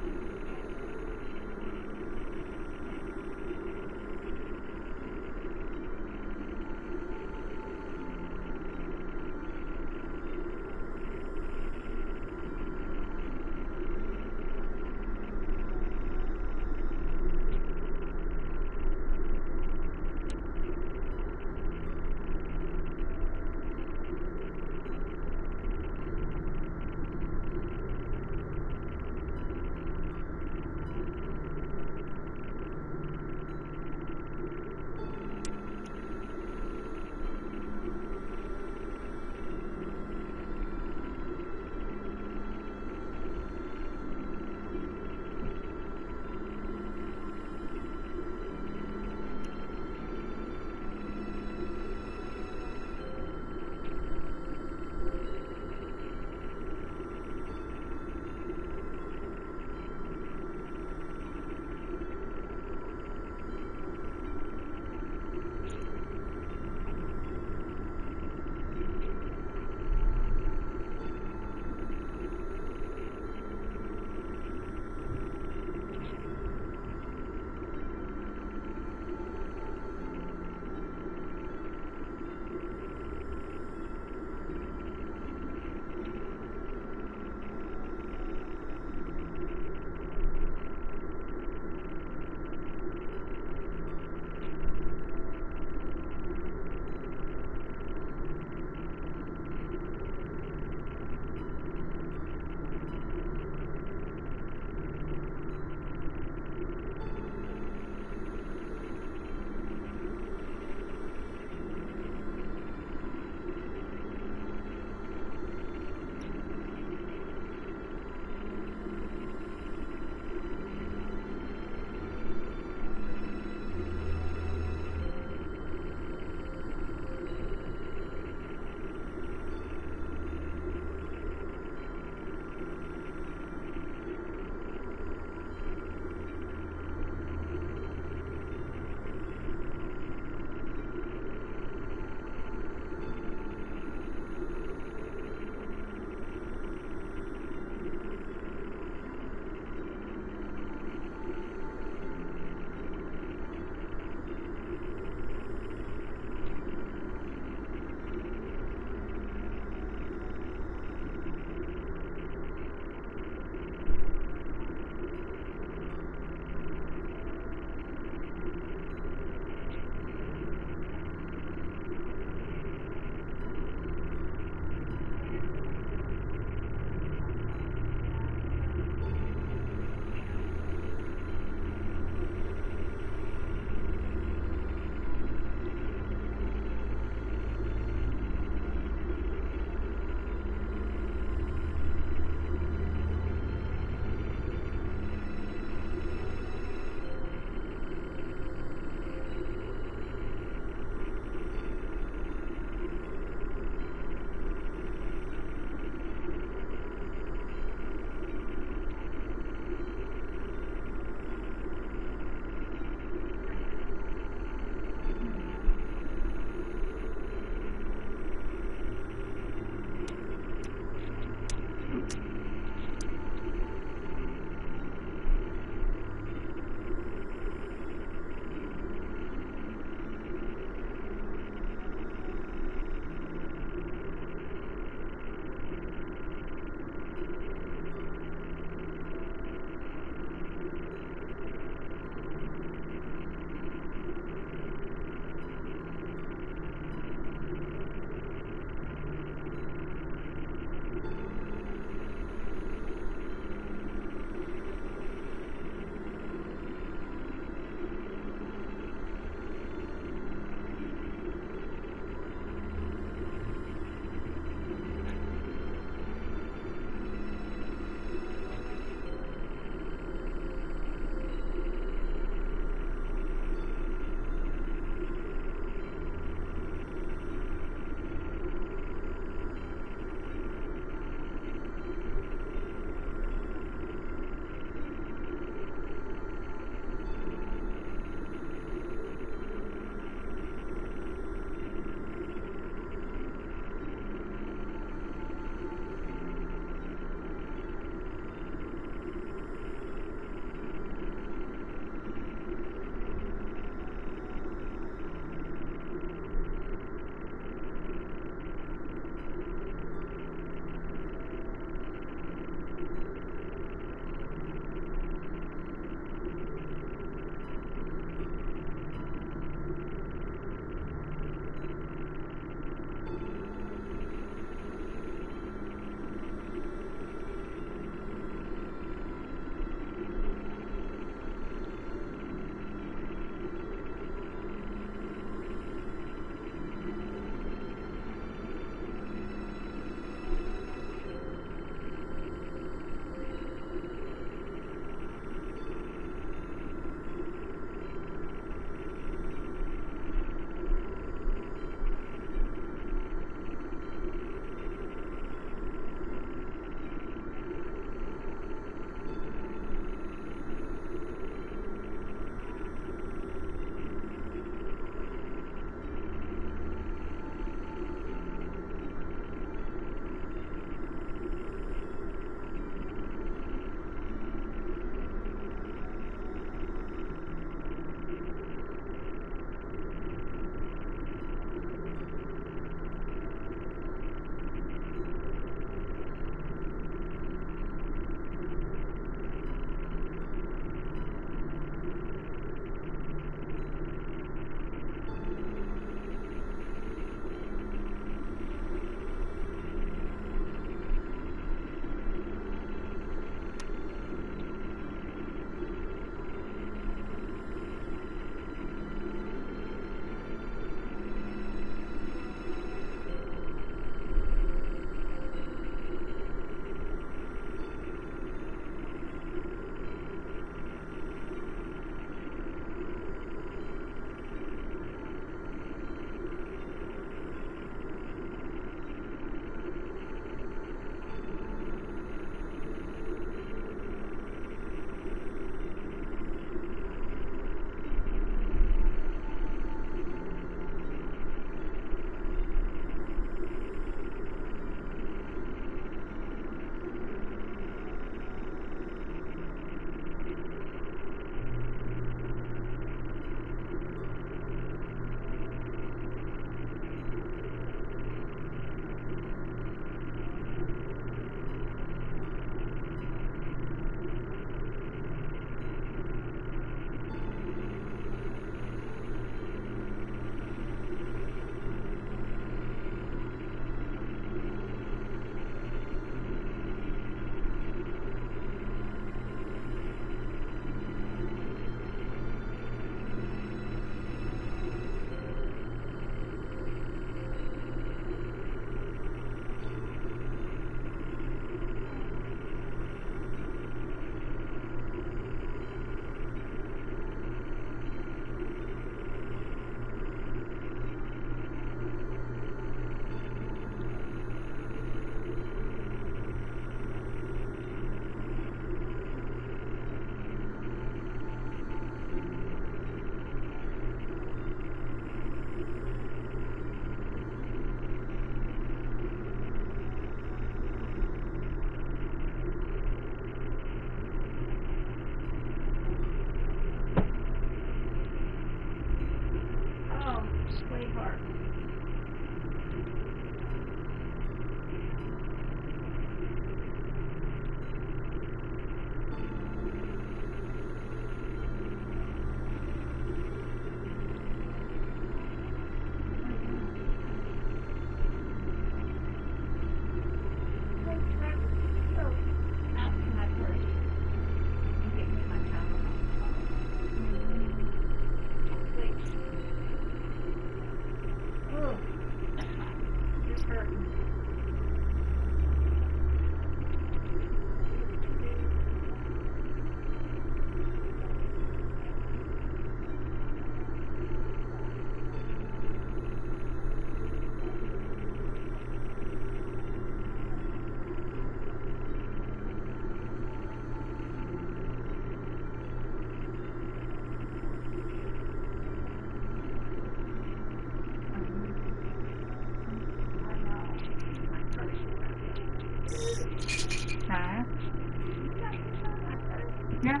Yeah.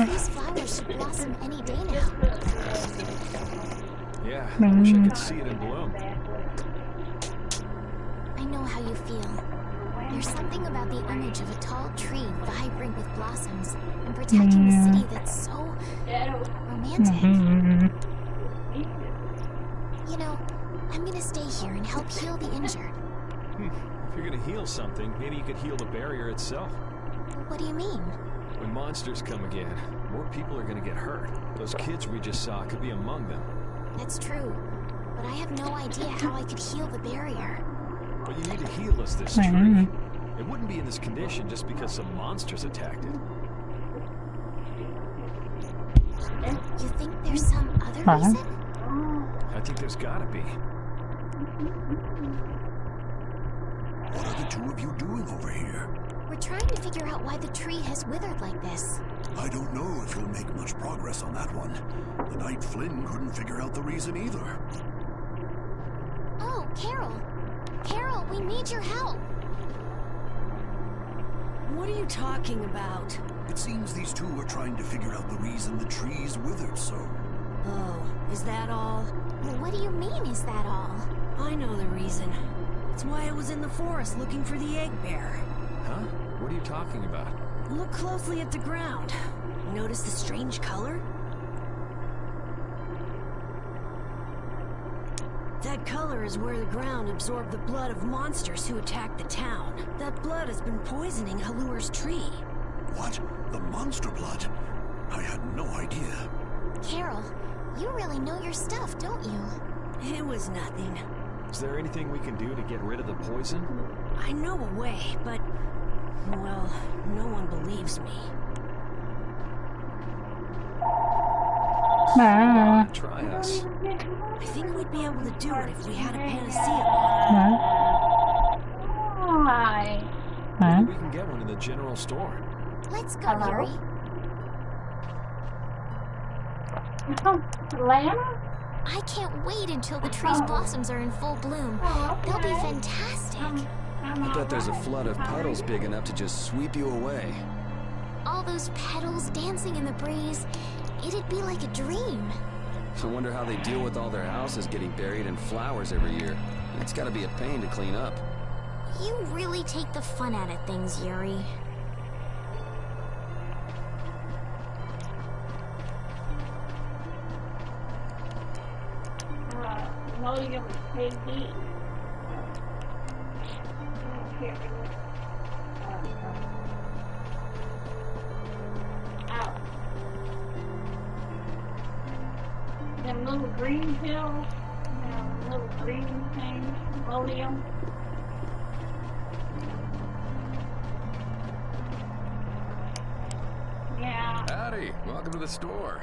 These flowers should blossom any day now. Yeah, I wish I could see it in bloom. I know how you feel. There's something about the image of a tall tree vibrant with blossoms and protecting the city that's so romantic. You know, I'm gonna stay here and help heal the injured. If you're gonna heal something, maybe you could heal the barrier itself. What do you mean? When monsters come again, more people are gonna get hurt. Those kids we just saw could be among them. That's true, but I have no idea how I could heal the barrier. But you need to heal us this tree. It wouldn't be in this condition just because some monsters attacked it. You think there's some other reason? I think there's gotta be. What are the two of you doing over here? We're trying to figure out why the tree has withered like this. I don't know if you'll make much progress on that one. The night Flynn couldn't figure out the reason either. Oh, Carol. Carol, we need your help. What are you talking about? It seems these two are trying to figure out the reason the trees withered so. Oh, is that all? What do you mean, is that all? I know the reason. It's why I was in the forest looking for the egg bear. Huh? What are you talking about? Look closely at the ground. Notice the strange color? That color is where the ground absorbed the blood of monsters who attacked the town. That blood has been poisoning Halur's tree. What? The monster blood? I had no idea. Carol, you really know your stuff, don't you? It was nothing. Is there anything we can do to get rid of the poison? I know a way, but... well, no one believes me. Try us. I think we'd be able to do it if we had a panacea bottle. Maybe we can get one in the general store. Let's go, Yuri. I can't wait until the tree's blossoms are in full bloom. They'll be fantastic. I bet there's a flood of puddles big enough to just sweep you away. All those petals dancing in the breeze. It'd be like a dream. I wonder how they deal with all their houses getting buried in flowers every year. It's gotta be a pain to clean up. You really take the fun out of things, Yuri. Them little green pills, little green things, Modium. Yeah. Howdy, welcome to the store.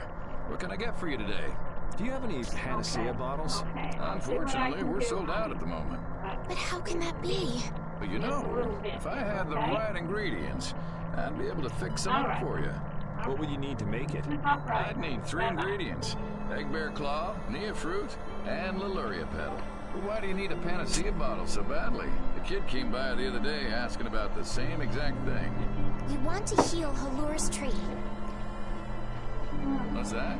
What can I get for you today? Do you have any panacea bottles? Unfortunately, we're sold out at the moment. But how can that be? But you know, if I had the right ingredients, I'd be able to fix some up for you. What would you need to make it? I'd need 3 ingredients. Egg bear claw, nia fruit, and Leluria petal. Why do you need a panacea bottle so badly? The kid came by the other day asking about the same exact thing. We want to heal Halur's tree. What's that?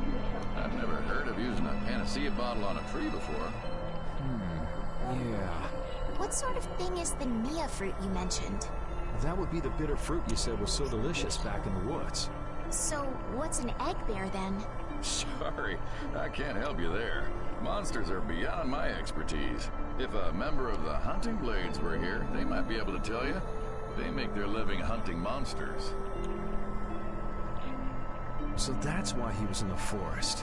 I've never heard of using a panacea bottle on a tree before. Yeah. What sort of thing is the Nia fruit you mentioned? That would be the bitter fruit you said was so delicious back in the woods. So, what's an egg bear then? Sorry, I can't help you there. Monsters are beyond my expertise. If a member of the Hunting Blades were here, they might be able to tell you. They make their living hunting monsters. So that's why he was in the forest.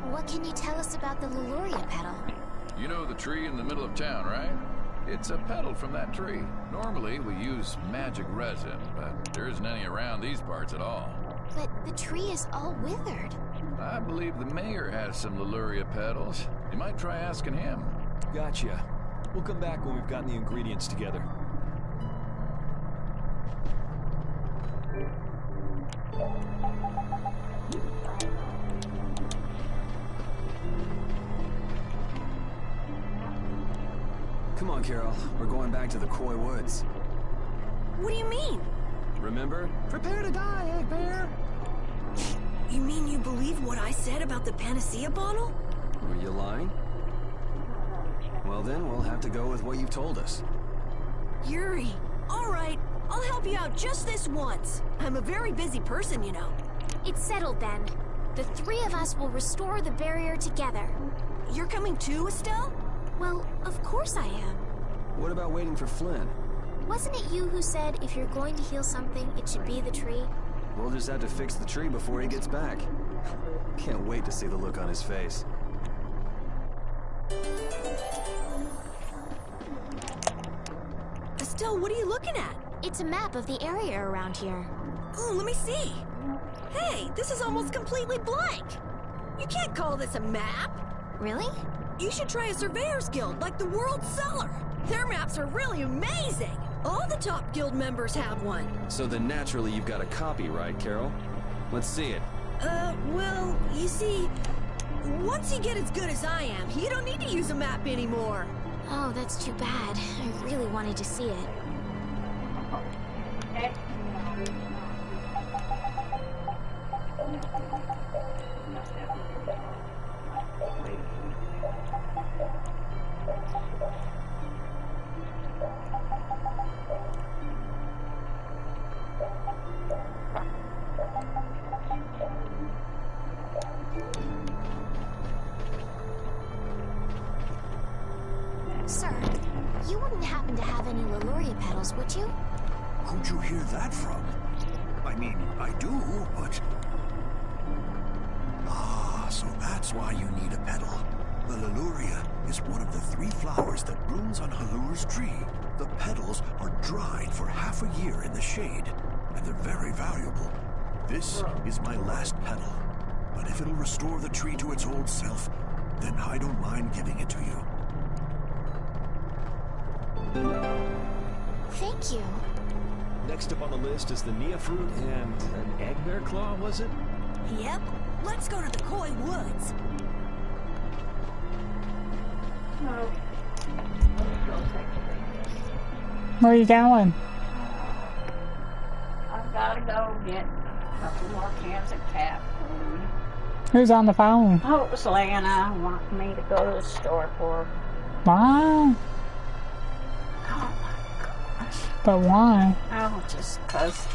What can you tell us about the Leluria petal? You know the tree in the middle of town, right? It's a petal from that tree. Normally, we use magic resin, but there isn't any around these parts at all. But the tree is all withered. I believe the mayor has some Leluria petals. You might try asking him. Gotcha. We'll come back when we've gotten the ingredients together. Come on, Carol. We're going back to the Koi Woods. What do you mean? Remember? Prepare to die, Egg Bear! You mean you believe what I said about the panacea bottle? Were you lying? Well then, we'll have to go with what you've told us. Yuri, all right. I'll help you out just this once. I'm a very busy person, you know. It's settled then. The three of us will restore the barrier together. You're coming too, Estelle? Well, of course I am. What about waiting for Flynn? Wasn't it you who said if you're going to heal something, it should be the tree? We'll just have to fix the tree before he gets back. Can't wait to see the look on his face. Estelle, what are you looking at? It's a map of the area around here. Oh, let me see. Hey, this is almost completely blank. You can't call this a map. Really? You should try a surveyor's guild like the World Cellar. Their maps are really amazing. All the top guild members have one. So then naturally you've got a copy, right, Carol? Let's see it. Well, you see, once you get as good as I am, you don't need to use a map anymore. Oh, that's too bad. I really wanted to see it. Sir, you wouldn't happen to have any Leluria petals, would you? Who'd you hear that from? I mean, I do, but... Ah, so that's why you need a petal. The Leluria is one of the 3 flowers that blooms on Halur's tree. The petals are dried for half a year in the shade, and they're very valuable. This is my last petal, but if it'll restore the tree to its old self, then I don't mind giving it to you. Thank you. Next up on the list is the Nia fruit and an egg bear claw, was it? Yep. Let's go to the Koi Woods. Where are you going? I've got to go get a couple more cans of cat food. Who's on the phone? Oh, it was Lana wanting me to go to the store for her. Why? Oh my gosh. But why? Oh, just cause.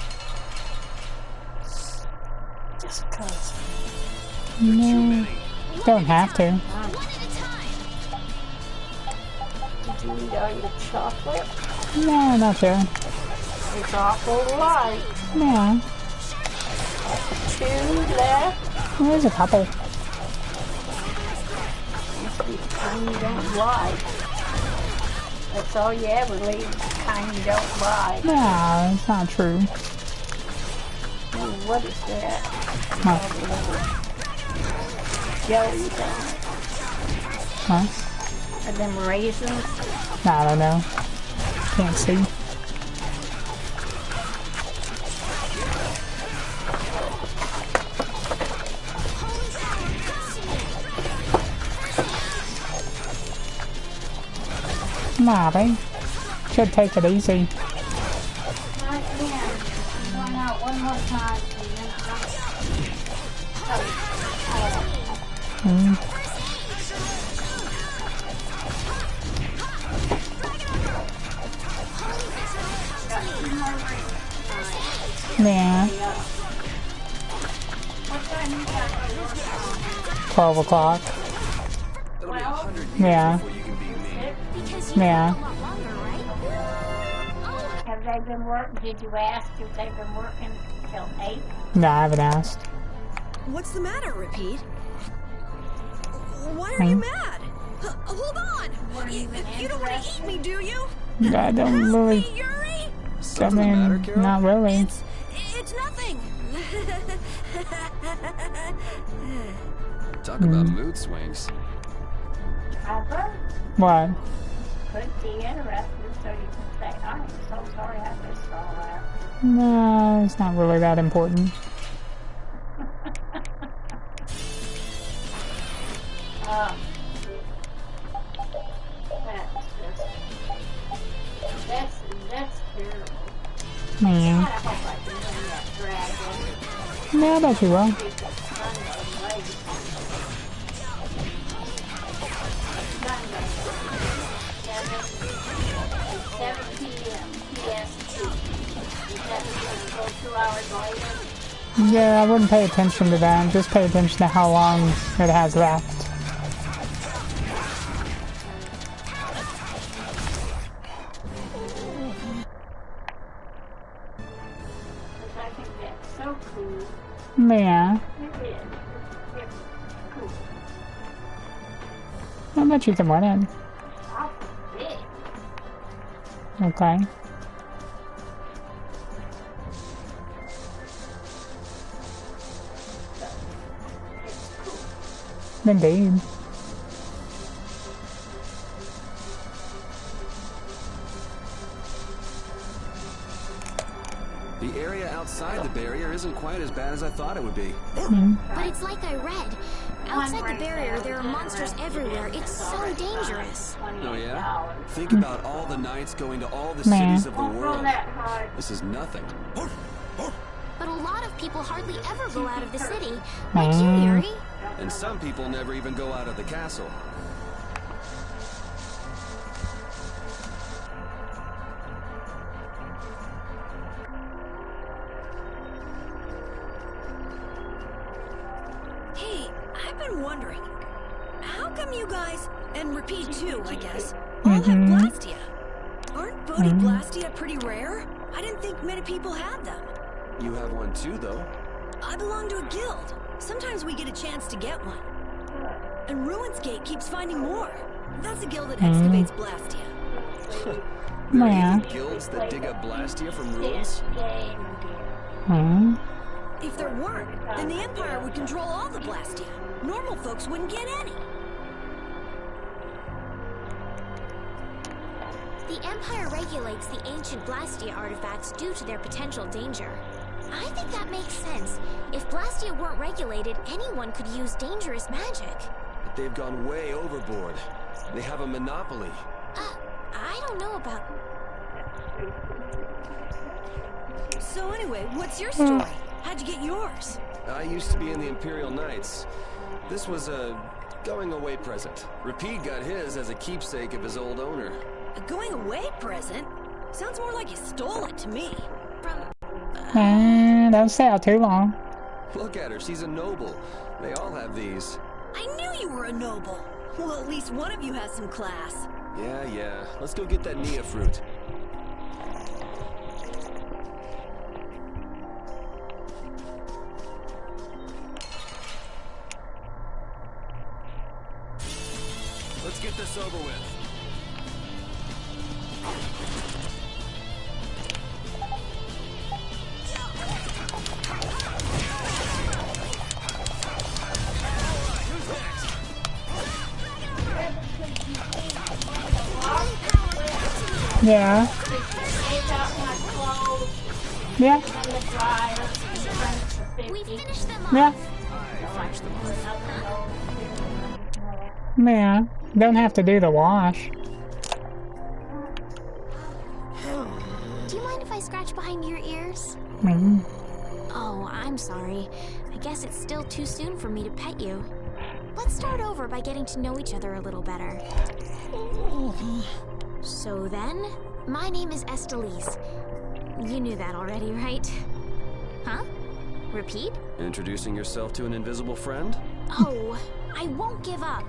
Just cause. No, don't have to. Did you eat all your chocolate? No, not sure. It's awful light. Yeah, 2 left. there's a couple. Must be the kind you don't like. That's all you ever leave, the kind you don't like. No, it's not true. Oh, what is that? Huh? Jelly thing. Huh? Are them raisins? I don't know. Can't see. Come on, babe. Should take it easy. I am. I'm going out one more time and then I'm... Yeah. 12 o'clock. Yeah. Yeah. Have they been working? Did you ask if they've been working till 8? No, I haven't asked. What's the matter, Repeat? Why are you mad? Hold on! You don't want to eat me, do you? I don't really... I mean, not really. It's nothing. Talk about mood swings. Harper? What? Could be interested, so you can say, I'm so sorry I missed all that. No, it's not really that important. That's terrible. Yeah. I hope I can win that dragon. Yeah, I bet you will. Sunday, 7 p.m. PST. Is that going to go 2 hours later? Yeah, I wouldn't pay attention to that. Just pay attention to how long it has left. Yeah. I bet you can win it. Okay. Indeed. The area outside the barrier isn't quite as bad as I thought it would be. But it's like I read. Outside the barrier, there are monsters everywhere. It's so dangerous. Oh yeah? Think about all the nights going to all the cities of the world. This is nothing. But a lot of people hardly ever go out of the city. Like you, Yuri. And some people never even go out of the castle. Hey, I've been wondering, how come you guys, and Repeat too, I guess, all have Blastia? Aren't Bodhi Blastia pretty rare? I didn't think many people had them. You have one too, though. I belong to a guild. Sometimes we get a chance to get one. And Ruins Gate keeps finding more. That's a guild that excavates Blastia. There are even guilds that dig up Blastia from ruins? If there weren't, then the Empire would control all the Blastia. Normal folks wouldn't get any. The Empire regulates the ancient Blastia artifacts due to their potential danger. I think that makes sense. If Blastia weren't regulated, anyone could use dangerous magic. But they've gone way overboard. They have a monopoly. I don't know about... So anyway, what's your story? How'd you get yours? I used to be in the Imperial Knights. This was a going-away present. Repeat got his as a keepsake of his old owner. A going-away present? Sounds more like you stole it to me. Don't stay out too long. Look at her, she's a noble. They all have these. I knew you were a noble. Well, at least one of you has some class. Yeah. Let's go get that Nia fruit. Let's get this over with. Yeah. Yeah. We finished them Yeah. off. Yeah. Don't have to do the wash. I scratch behind your ears? Me? Oh, I'm sorry. I guess it's still too soon for me to pet you. Let's start over by getting to know each other a little better. So then, my name is Estelise. You knew that already, right? Huh? Repeat? Introducing yourself to an invisible friend? Oh, I won't give up.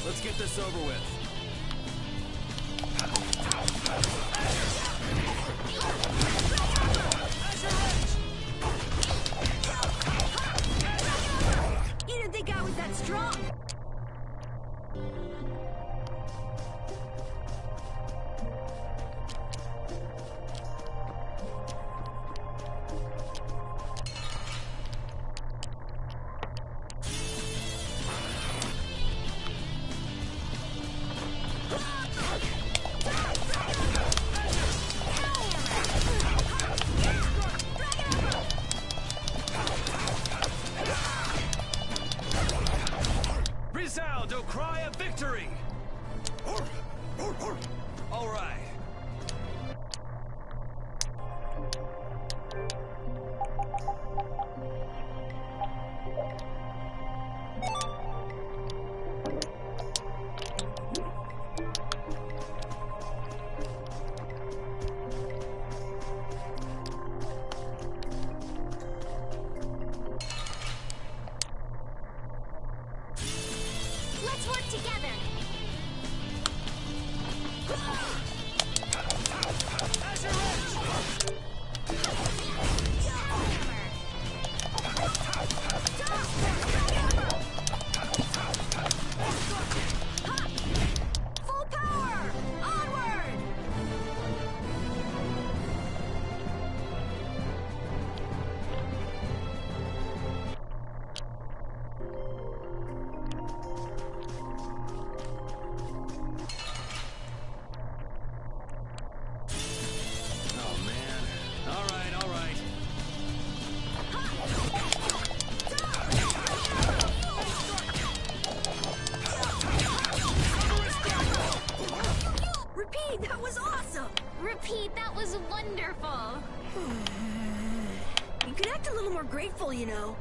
Let's get this over with. You didn't think I was that strong? Resound, cry of victory! All right. Let's work together. Full power! Onward! Oh man. All right. Repeat, that was awesome! Repeat, that was wonderful. You could act a little more grateful, you know.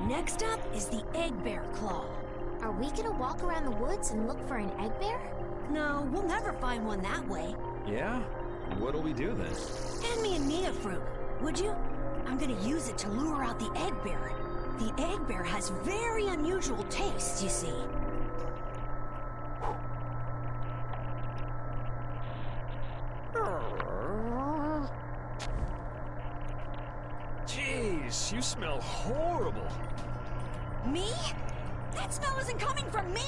Next up is the Egg Bear Claw. Are we gonna walk around the woods and look for an egg bear? No, we'll never find one that way. Yeah? What'll we do then? Hand me a Nia fruit, would you? I'm gonna use it to lure out the egg bear. The egg bear has very unusual tastes, you see. Jeez, you smell horrible. Me? That smell isn't coming from me!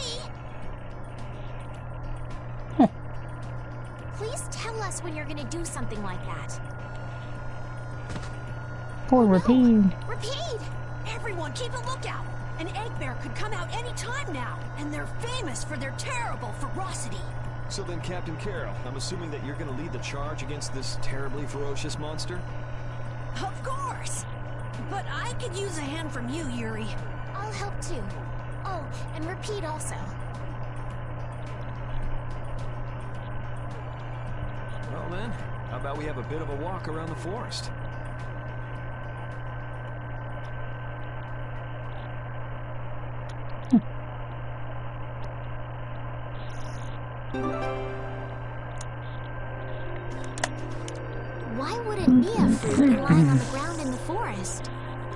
Please tell us when you're gonna do something like that. Poor Repeat. Repeat! Everyone, keep a lookout! An egg bear could come out any time now, and they're famous for their terrible ferocity. So then, Captain Carroll, I'm assuming that you're gonna lead the charge against this terribly ferocious monster? Of course! But I could use a hand from you, Yuri. I'll help too. Oh, and Repeat also. Well then, how about we have a bit of a walk around the forest? would a Nia fruit be lying on the ground in the forest?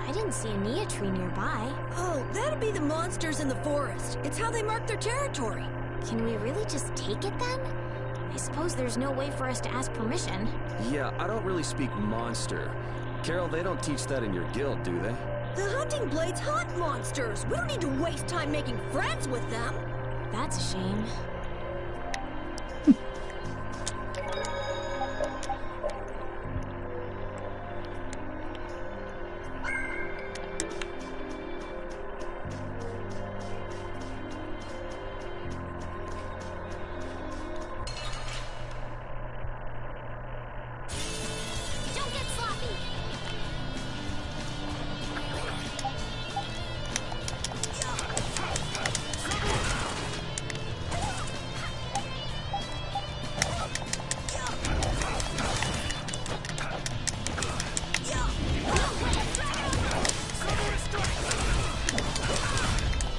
I didn't see a Nia tree nearby. Oh, that'd be the monsters in the forest. It's how they mark their territory. Can we really just take it then? I suppose there's no way for us to ask permission. Yeah, I don't really speak monster. Carol, they don't teach that in your guild, do they? The hunting blades hunt monsters. We don't need to waste time making friends with them. That's a shame. Don't get sloppy.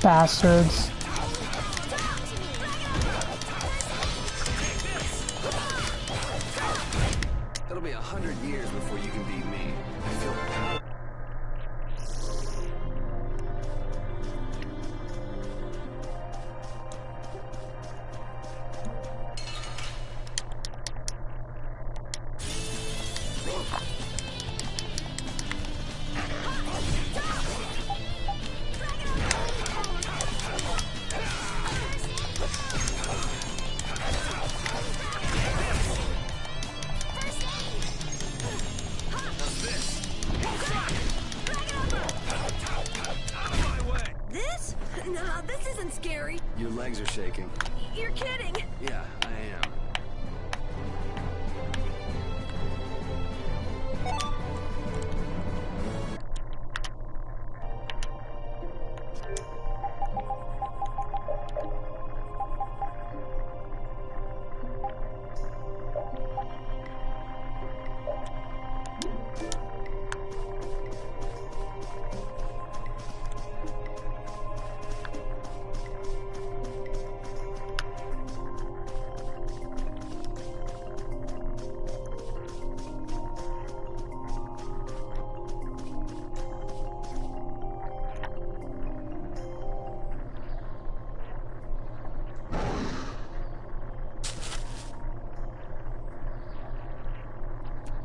Bastards. It'll be 100 years before you can beat me. I feel power. This? Nah, this isn't scary. Your legs are shaking. You're kidding. Yeah, I am.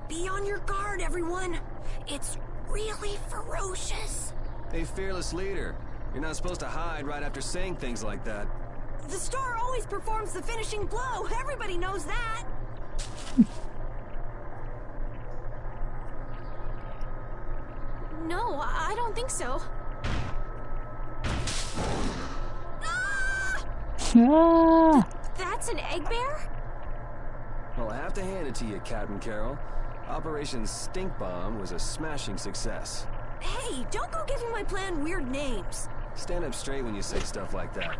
Be on your guard, everyone. It's really ferocious. Hey, fearless leader. You're not supposed to hide right after saying things like that. The star always performs the finishing blow. Everybody knows that. No, I don't think so. Ah! That's an egg bear? Well, I have to hand it to you, Captain Carol. Operation Stink Bomb was a smashing success. Hey, don't go giving my plan weird names. Stand up straight when you say stuff like that.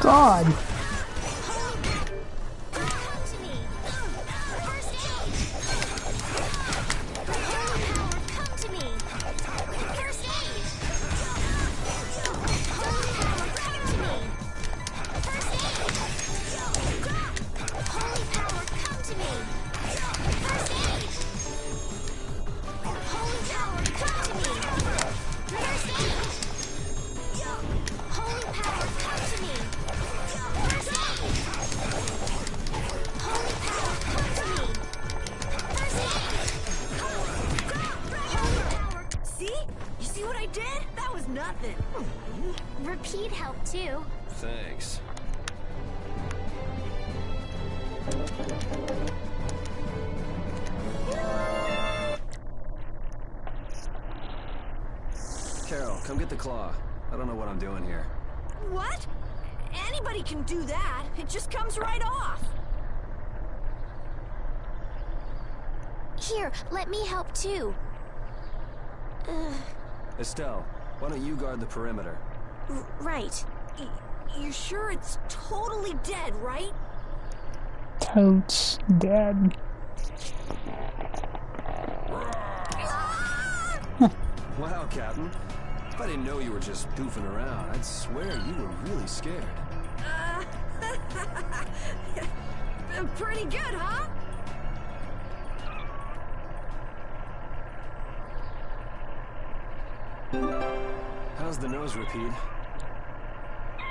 God. help too. Thanks. Carol, come get the claw. I don't know what I'm doing here. What? Anybody can do that. It just comes right off. Here, let me help too. Estelle, why don't you guard the perimeter? Right. You sure it's totally dead, right? Totes dead. Wow, Captain. If I didn't know you were just goofing around, I'd swear you were really scared. Pretty good, huh? How's the nose, Repeat?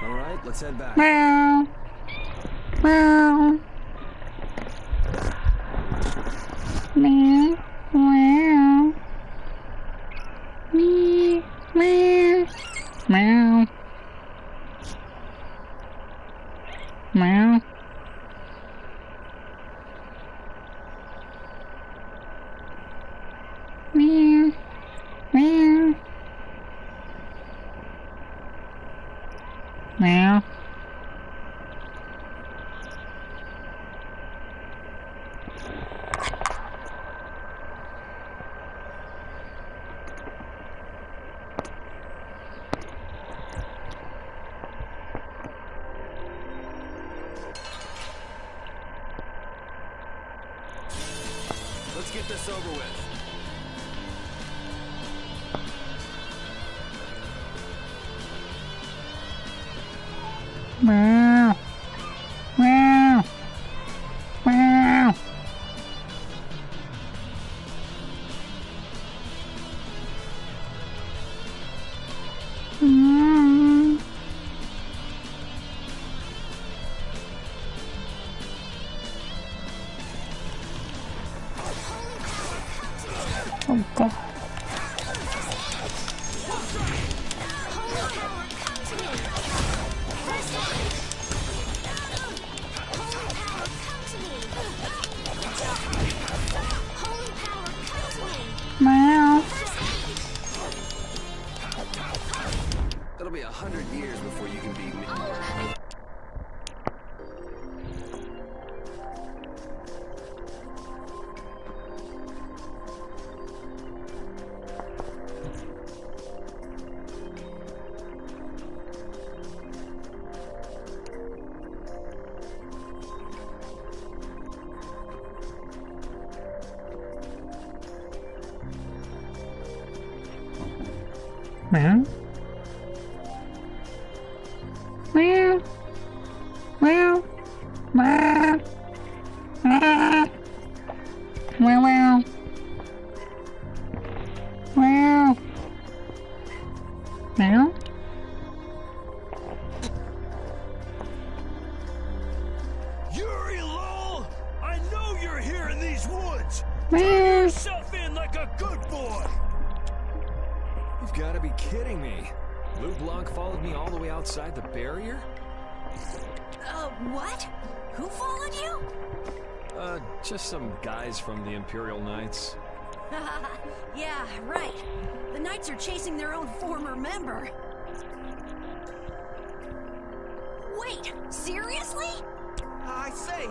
All right, let's head back. Meow. Meow. Meow. Meow. Meow. Meow. Meow. Meow. Meow. Meow. Meow. Let's get this over with. Meow. Meow. Meow. Mm. Oh God. Meow. It'll be 100 years before you can beat me. Meow. Meow. Meow. Meow. Meow. Meow. Meow. Meow. Yuri lol! I know you're here in these woods! Meow. Turn yourself in like a good boy! You've got to be kidding me. Lou Blanc followed me all the way outside the barrier? What? Who followed you? Just some guys from the Imperial Knights. Yeah, right. The Knights are chasing their own former member. Wait, seriously? I say,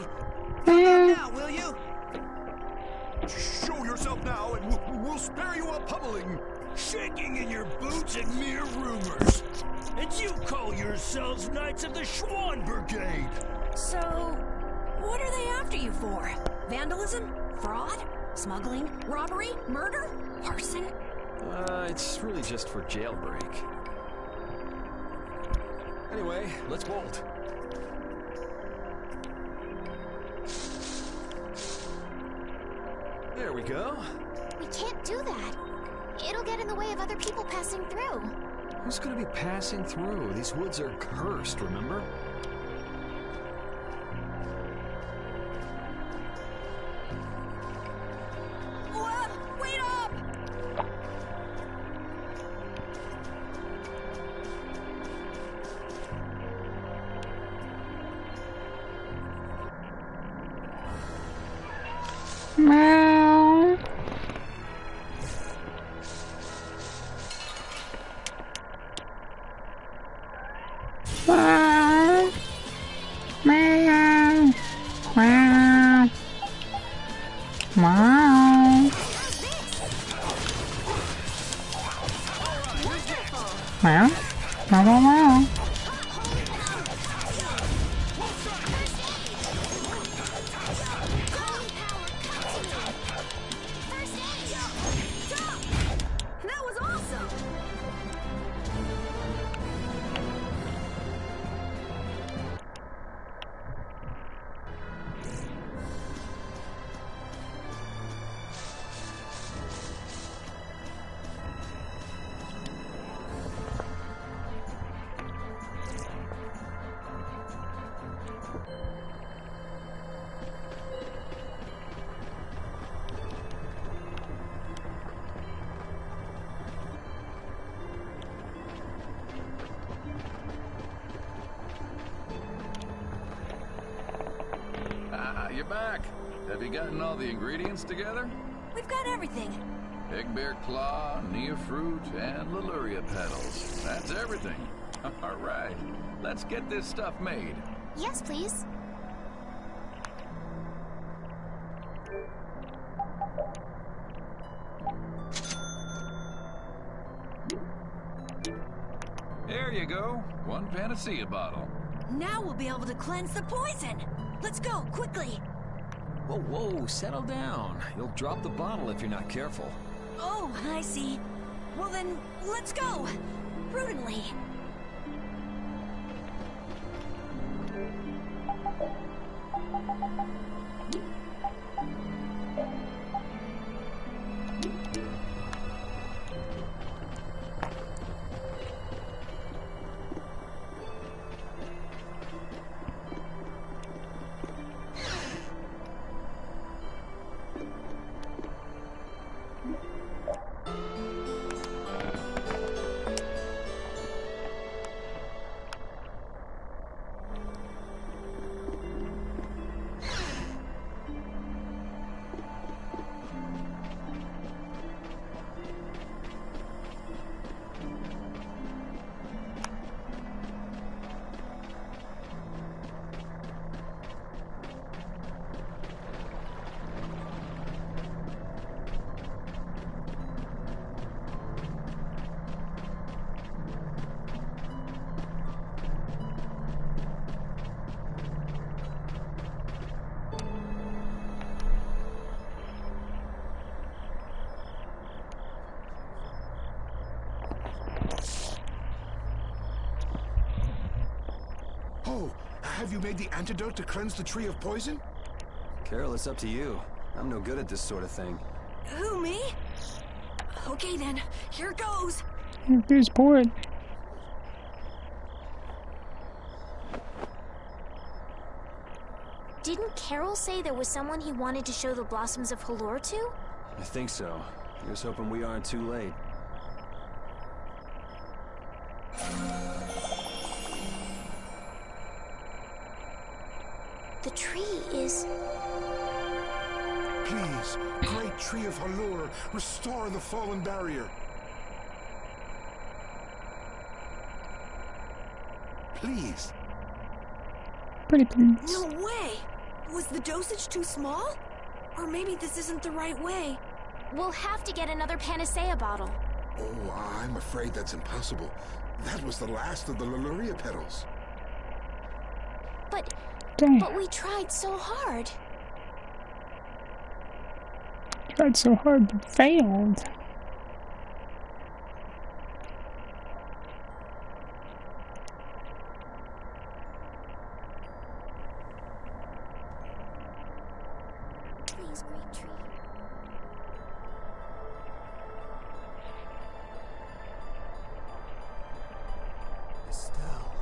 Meow. now, will you? Show yourself now and we'll spare you a pummeling! Shaking in your boots and mere rumors! And you call yourselves Knights of the Schwann Brigade! So, what are they after you for? Vandalism? Fraud? Smuggling? Robbery? Murder? Arson? It's really just for jailbreak. Anyway, let's bolt. There we go. We can't do that. It'll get in the way of other people passing through. Who's gonna be passing through? These woods are cursed, remember? Wait up! Meow. Meow. Meow. Meow. Meow. Meow. Meow, meow, meow. That was awesome! You're back. Have you gotten all the ingredients together? We've got everything. Big bear claw, nia fruit, and Leluria petals. That's everything. All right. Let's get this stuff made. Yes, please. There you go. One panacea bottle. Now we'll be able to cleanse the poison. Let's go, quickly. Whoa, whoa, settle down. You'll drop the bottle if you're not careful. Oh, I see. Well then, let's go. Prudently. Oh, have you made the antidote to cleanse the tree of poison? Carol, it's up to you. I'm no good at this sort of thing. Who, me? Okay then, here goes. Here's Port. Didn't Carol say there was someone he wanted to show the blossoms of Halor to? I think so. Here's hoping we aren't too late. The tree is... Please, great tree of Halor, restore the fallen barrier. Please. Pretty please. No way! Was the dosage too small? Or maybe this isn't the right way. We'll have to get another panacea bottle. Oh, I'm afraid that's impossible. That was the last of the Leluria petals. But... Dang. But we tried so hard. Tried so hard but failed. Please, great tree. Estelle.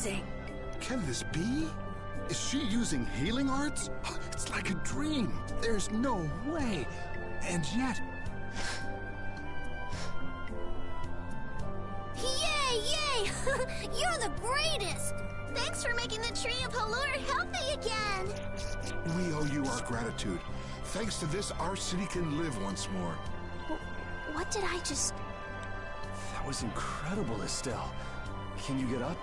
amazing. Can this be? Is she using healing arts? It's like a dream. There's no way. And yet... Yay, yay! You're the greatest! Thanks for making the tree of Halur healthy again! We owe you our gratitude. Thanks to this, our city can live once more. What did I just... That was incredible, Estelle. Can you get up?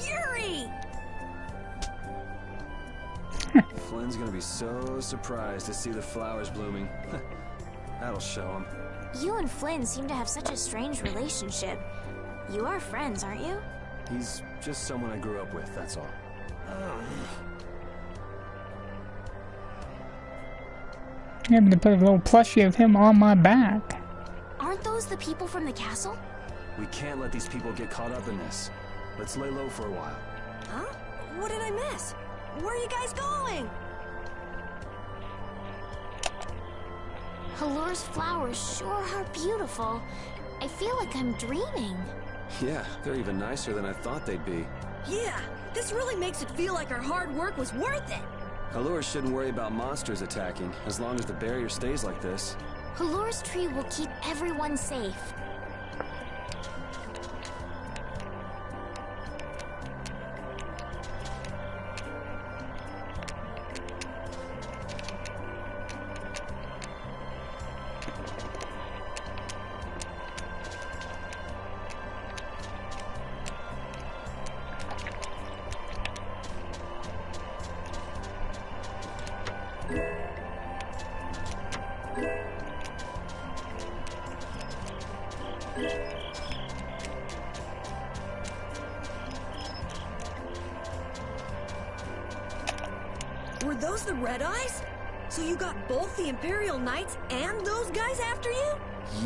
Yuri! Flynn's gonna be so surprised to see the flowers blooming. That'll show him. You and Flynn seem to have such a strange relationship. You are friends, aren't you? He's just someone I grew up with, that's all. Yeah, but they put a little plushie of him on my back. Aren't those the people from the castle? We can't let these people get caught up in this. Let's lay low for a while. Huh? What did I miss? Where are you guys going? Halur's flowers sure are beautiful. I feel like I'm dreaming. Yeah, they're even nicer than I thought they'd be. Yeah, this really makes it feel like our hard work was worth it. Halur shouldn't worry about monsters attacking, as long as the barrier stays like this. Halur's tree will keep everyone safe. Were those the Red Eyes? So you got both the Imperial Knights and those guys after you?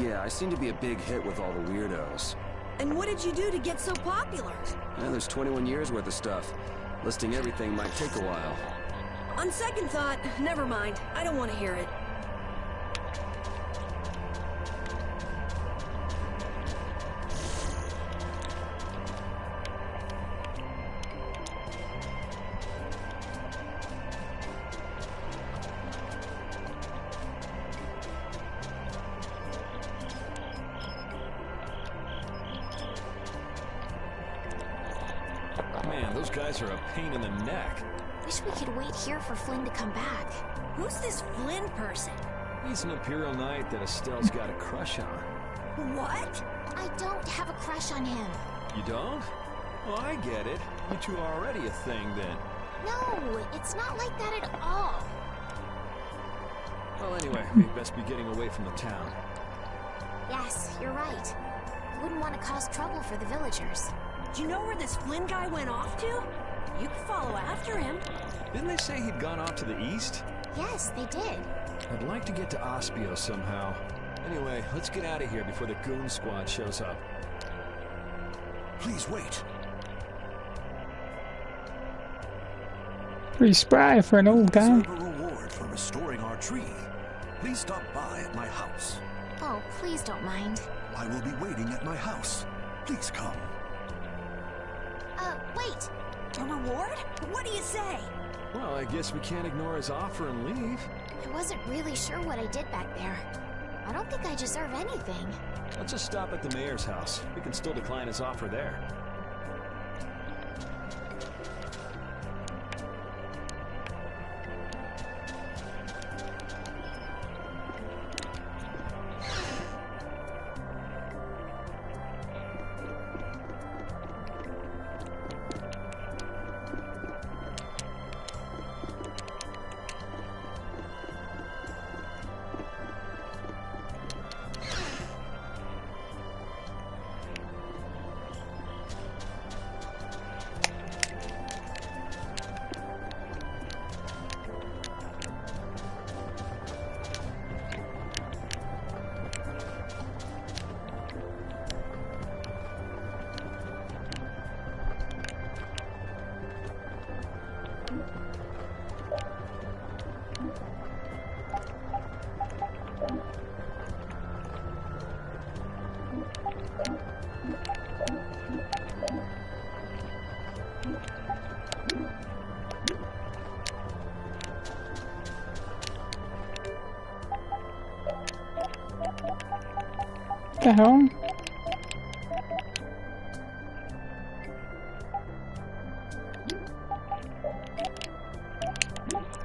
Yeah, I seem to be a big hit with all the weirdos. And what did you do to get so popular? There's 21 years worth of stuff. Listing everything might take a while. On second thought, never mind. I don't want to hear it. Man, those guys are a pain in the neck. Wish we could wait here for Flynn to come back. Who's this Flynn person? He's an Imperial Knight that Estelle's got a crush on. What? I don't have a crush on him. You don't? Well, I get it. You two are already a thing, then. No, it's not like that at all. Well, anyway, we'd best be getting away from the town. Yes, you're right. Wouldn't want to cause trouble for the villagers. Do you know where this Flynn guy went off to? You could follow after him. Didn't they say he'd gone off to the east? Yes, they did. I'd like to get to Ospio somehow. Anyway, let's get out of here before the goon squad shows up. Please wait. Pretty spry for an old guy. Deserve a reward for restoring our tree. Please stop by at my house. Oh, please don't mind. I will be waiting at my house. Please come. Wait. A reward? What do you say? Well, I guess we can't ignore his offer and leave. I wasn't really sure what I did back there. I don't think I deserve anything. Let's just stop at the mayor's house. We can still decline his offer there. the hell?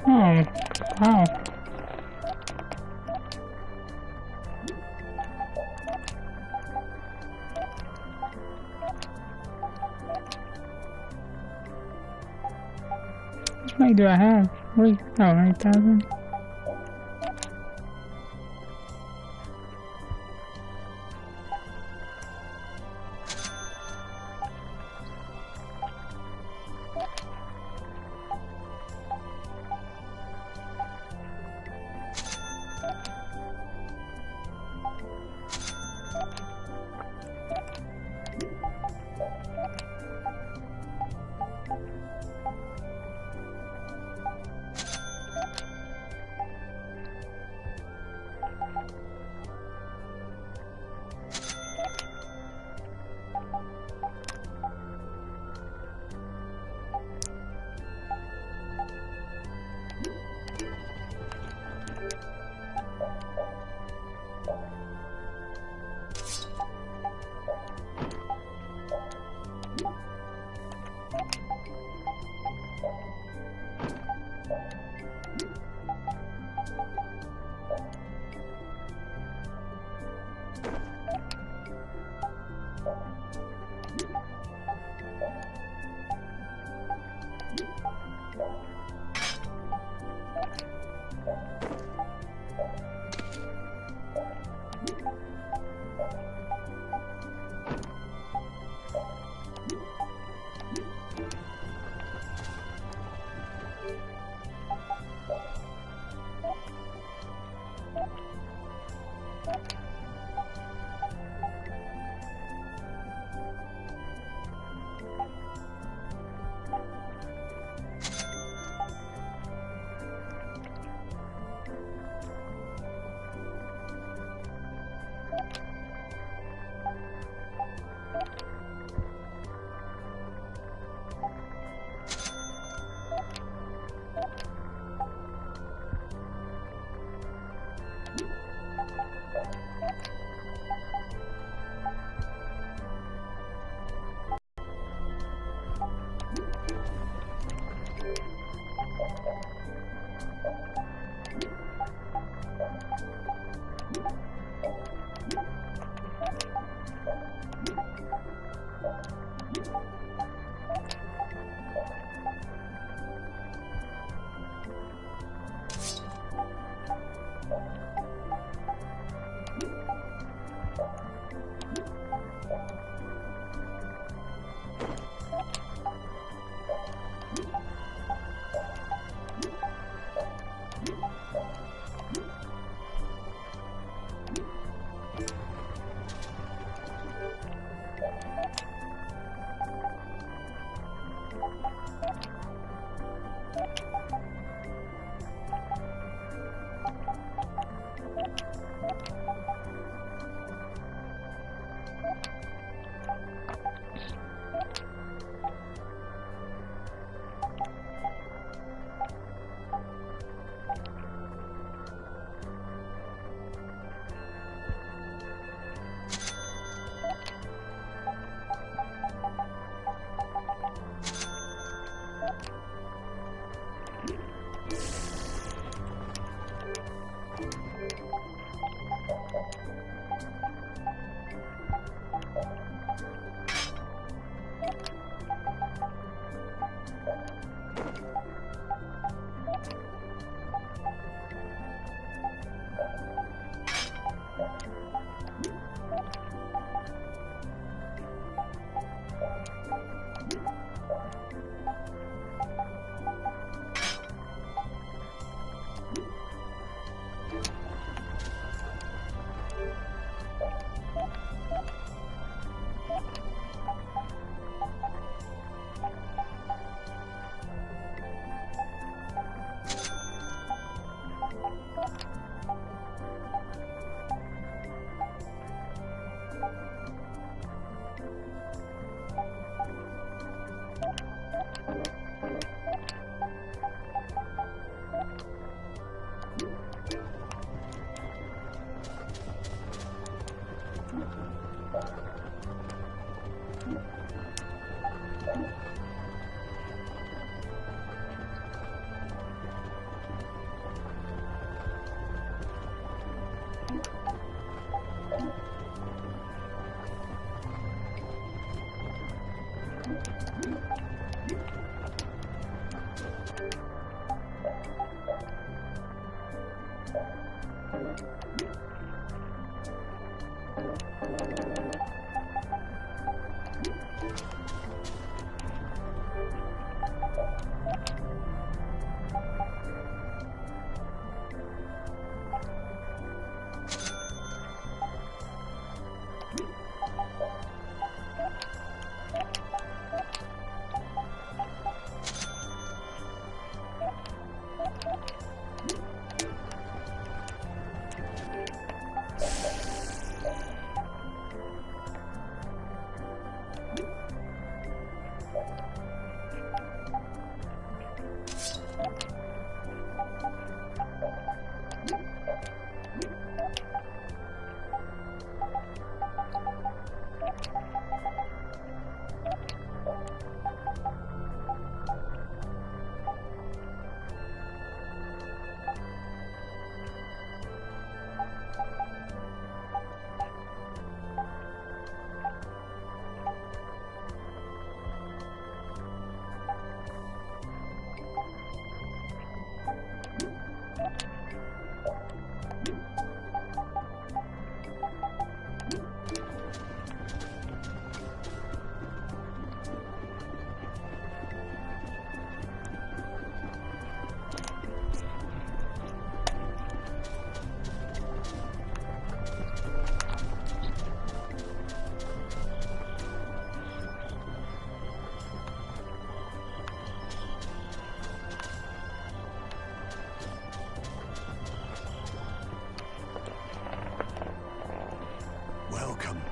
Oh, wow. How many do I have? Wait, oh, 8,000.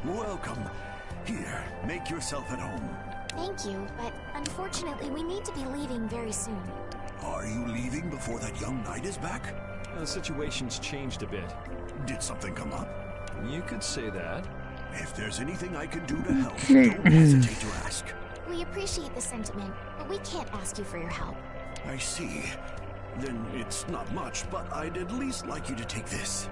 Welcome. Here, make yourself at home. Thank you, but unfortunately we need to be leaving very soon. Are you leaving before that young knight is back? The situation's changed a bit. Did something come up? You could say that. If there's anything I can do to help, don't hesitate to ask. We appreciate the sentiment, but we can't ask you for your help. I see. Then it's not much, but I'd at least like you to take this.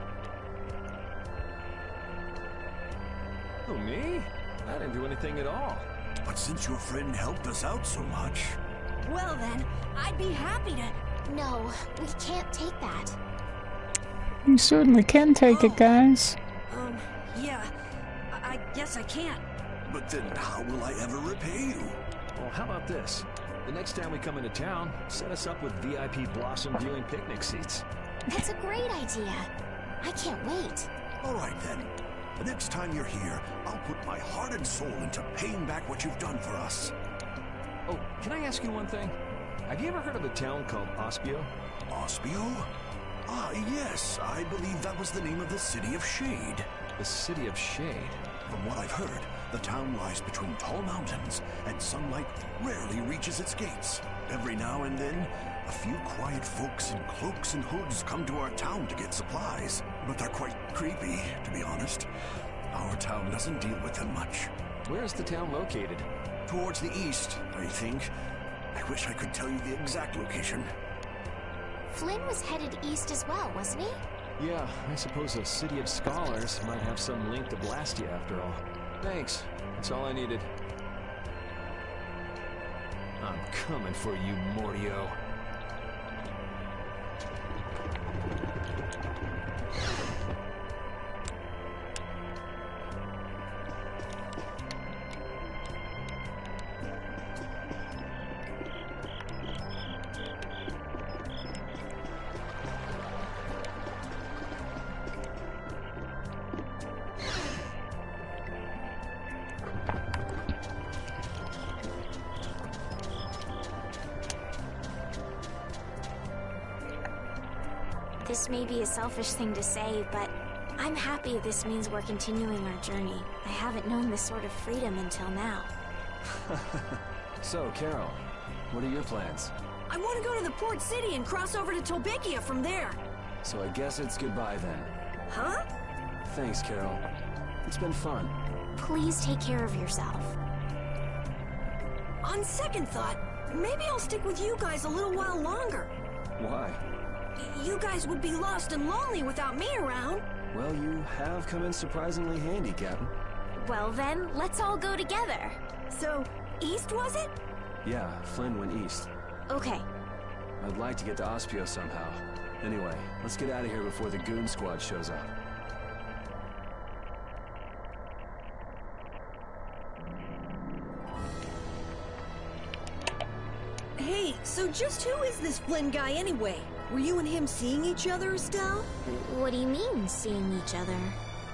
Oh, me? I didn't do anything at all. But since your friend helped us out so much... Well then, I'd be happy to... No, we can't take that. You certainly can take it, guys. Yeah. I guess I can't. But then how will I ever repay you? Well, how about this? The next time we come into town, set us up with VIP blossom viewing picnic seats. That's a great idea. I can't wait. All right, then. The next time you're here, I'll put my heart and soul into paying back what you've done for us. Oh, can I ask you one thing? Have you ever heard of a town called Ospio? Ospio? Ah, yes. I believe that was the name of the City of Shade. The City of Shade? From what I've heard, the town lies between tall mountains, and sunlight rarely reaches its gates. Every now and then, a few quiet folks in cloaks and hoods come to our town to get supplies. But they're quite creepy, to be honest. Our town doesn't deal with them much. Where is the town located? Towards the east, I think. I wish I could tell you the exact location. Flynn was headed east as well, wasn't he? Yeah, I suppose a city of scholars might have some link to Blastia after all. Thanks. That's all I needed. I'm coming for you, Mortio. This may be a selfish thing to say, but I'm happy this means we're continuing our journey. I haven't known this sort of freedom until now. So, Carol, what are your plans? I want to go to the port city and cross over to Tolbikia from there. So I guess it's goodbye then. Huh? Thanks, Carol. It's been fun. Please take care of yourself. On second thought, maybe I'll stick with you guys a little while longer. Why? You guys would be lost and lonely without me around. Well, you have come in surprisingly handy, Captain. Well then, let's all go together. So, east, was it? Yeah, Flynn went east. Okay. I'd like to get to Ospio somehow. Anyway, let's get out of here before the goon squad shows up. Hey, so just who is this Flynn guy anyway? Were you and him seeing each other, Estelle? What do you mean, seeing each other?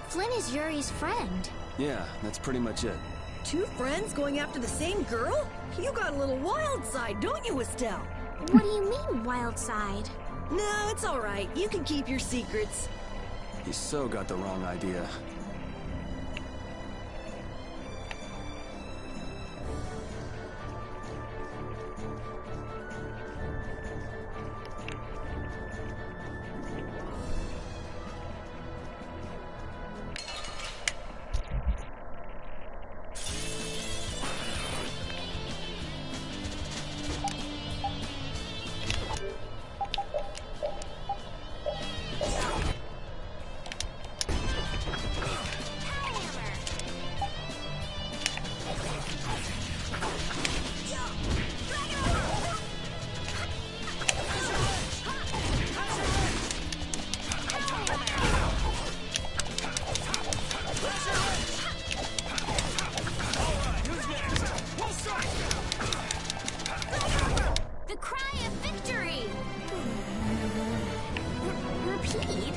Flynn is Yuri's friend. Yeah, that's pretty much it. Two friends going after the same girl? You got a little wild side, don't you, Estelle? What do you mean, wild side? No, it's all right. You can keep your secrets. He so got the wrong idea. The cry of victory! Repeat?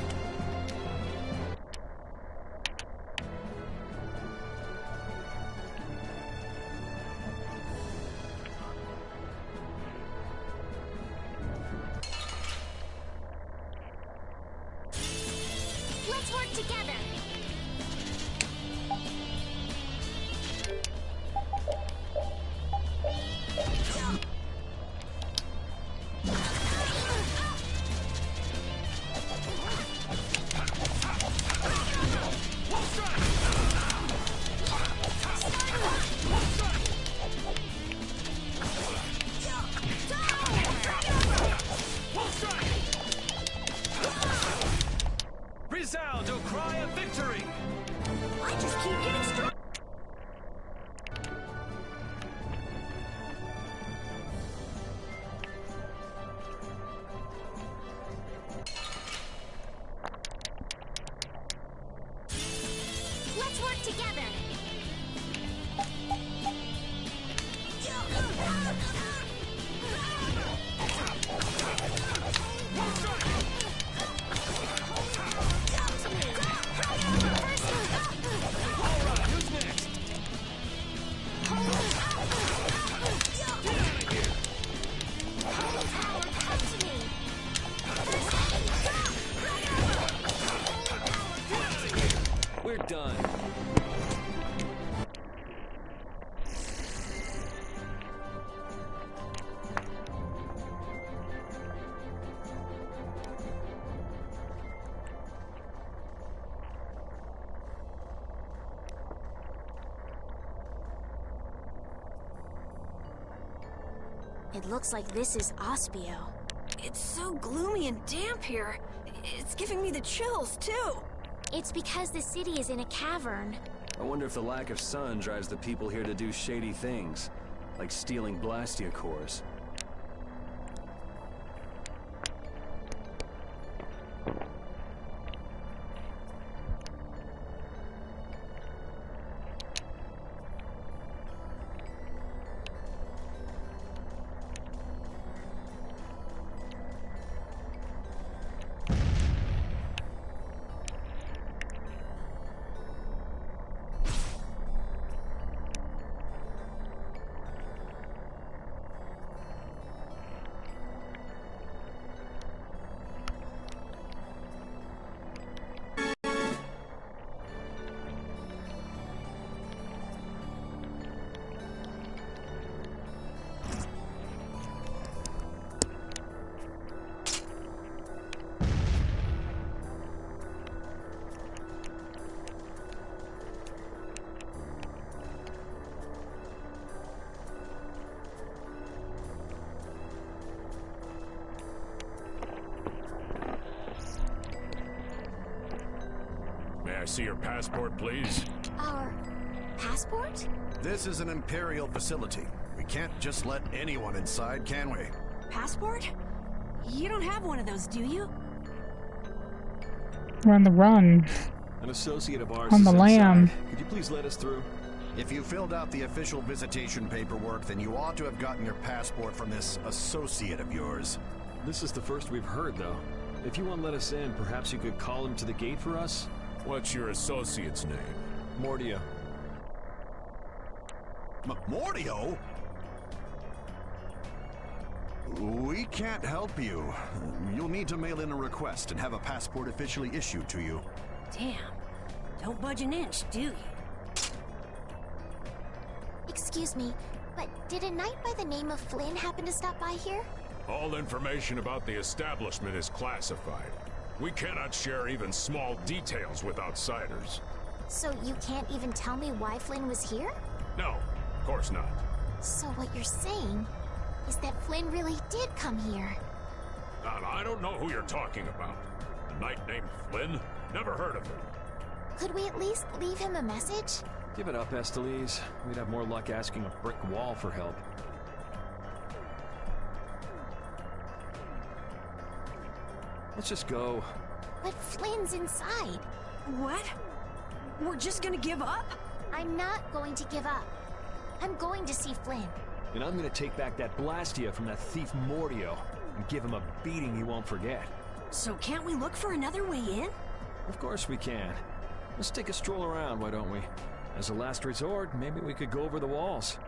Let's work together! Resound, O cry of victory! I just keep getting struck. Let's work together! We're done. It looks like this is Ospio. It's so gloomy and damp here. It's giving me the chills, too. It's because the city is in a cavern. I wonder if the lack of sun drives the people here to do shady things, like stealing Blastia cores. May I see your passport, please? Our Passport? This is an Imperial facility. We can't just let anyone inside, can we? Passport? You don't have one of those, do you? We're on the run. An associate of ours On the is lam. inside. Could you please let us through? If you filled out the official visitation paperwork, then you ought to have gotten your passport from this associate of yours. This is the first we've heard, though. If you won't let us in, perhaps you could call him to the gate for us? What's your associate's name? Mordio. Mordio? We can't help you. You'll need to mail in a request and have a passport officially issued to you. Damn. Don't budge an inch, do you? Excuse me, but did a knight by the name of Flynn happen to stop by here? All information about the establishment is classified. We cannot share even small details with outsiders. So you can't even tell me why Flynn was here? No, of course not. So what you're saying is that Flynn really did come here. Now, I don't know who you're talking about. A knight named Flynn? Never heard of him. Could we at least leave him a message? Give it up, Estelise. We'd have more luck asking a brick wall for help. Let's just go. But Flynn's inside. What? We're just gonna give up? I'm not going to give up. I'm going to see Flynn. And I'm gonna take back that Blastia from that thief Mordio and give him a beating he won't forget. So can't we look for another way in? Of course we can. Let's take a stroll around, why don't we? As a last resort, maybe we could go over the walls.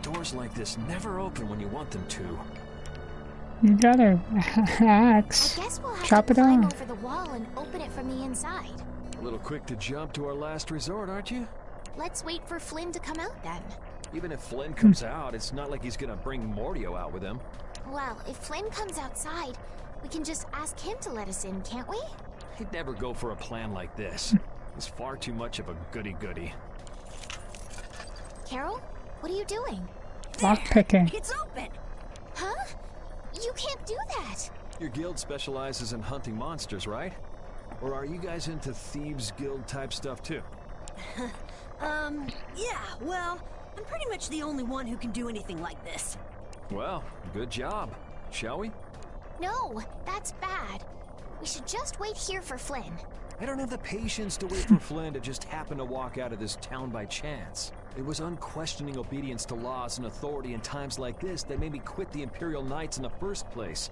Doors like this never open when you want them to. You got an axe. I guess we'll have Chop to it climb off. over the wall and open it from the inside. A little quick to jump to our last resort, aren't you? Let's wait for Flynn to come out then. Even if Flynn comes out, it's not like he's gonna bring Mordio out with him. Well, if Flynn comes outside, we can just ask him to let us in, can't we? He'd never go for a plan like this. He's far too much of a goody-goody. Carol, what are you doing? Lockpicking. It's open! Huh? You can't do that! Your guild specializes in hunting monsters, right? Or are you guys into thieves guild type stuff too? Yeah, well, I'm pretty much the only one who can do anything like this. Well, good job. Shall we? No, that's bad. We should just wait here for Flynn. I don't have the patience to wait for Flynn to just happen to walk out of this town by chance. It was unquestioning obedience to laws and authority in times like this that made me quit the Imperial Knights in the first place.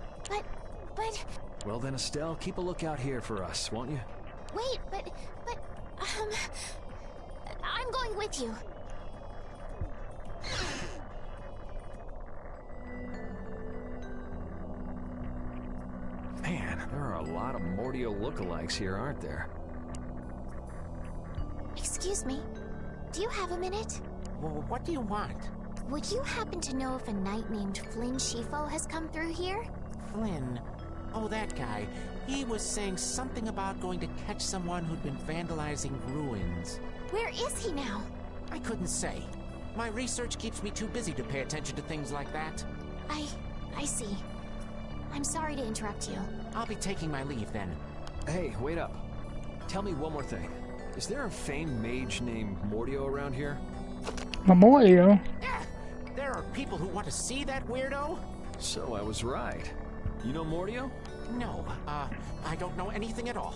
But... Well then, Estelle, keep a lookout here for us, won't you? Wait, I'm going with you. Man, there are a lot of Mordio lookalikes here, aren't there? Excuse me, do you have a minute? Well, what do you want? Would you happen to know if a knight named Flynn Shifo has come through here? Flynn? Oh, that guy. He was saying something about going to catch someone who'd been vandalizing ruins. Where is he now? I couldn't say. My research keeps me too busy to pay attention to things like that. I see. I'm sorry to interrupt you. I'll be taking my leave then. Hey, wait up. Tell me one more thing. Is there a famed mage named Mordio around here? Memorial? There are people who want to see that weirdo? So I was right. You know Mordio? No, I don't know anything at all.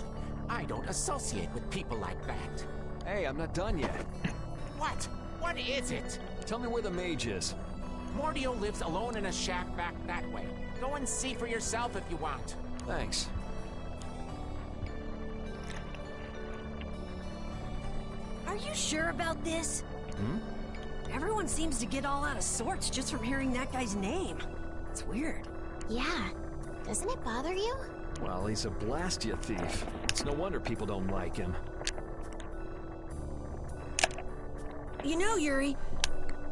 I don't associate with people like that. Hey, I'm not done yet. What? What is it? Tell me where the mage is. Mordio lives alone in a shack back that way. Go and see for yourself if you want. Thanks. Are you sure about this? Hmm? Everyone seems to get all out of sorts just from hearing that guy's name. It's weird. Yeah. Doesn't it bother you? Well, he's a Blastia thief. It's no wonder people don't like him. You know, Yuri,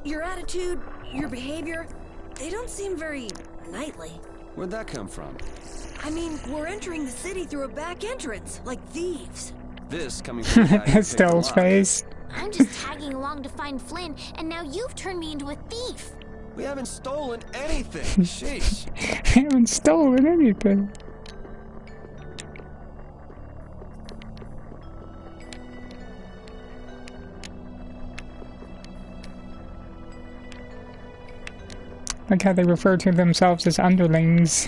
your attitude, your behavior, they don't seem very knightly. Where'd that come from? I mean, we're entering the city through a back entrance, like thieves. This coming from the guy who picked the Stell's lock. face. I'm just tagging along to find Flynn, and now you've turned me into a thief. We haven't stolen anything. Sheesh. I haven't stolen anything. Like how they refer to themselves as underlings.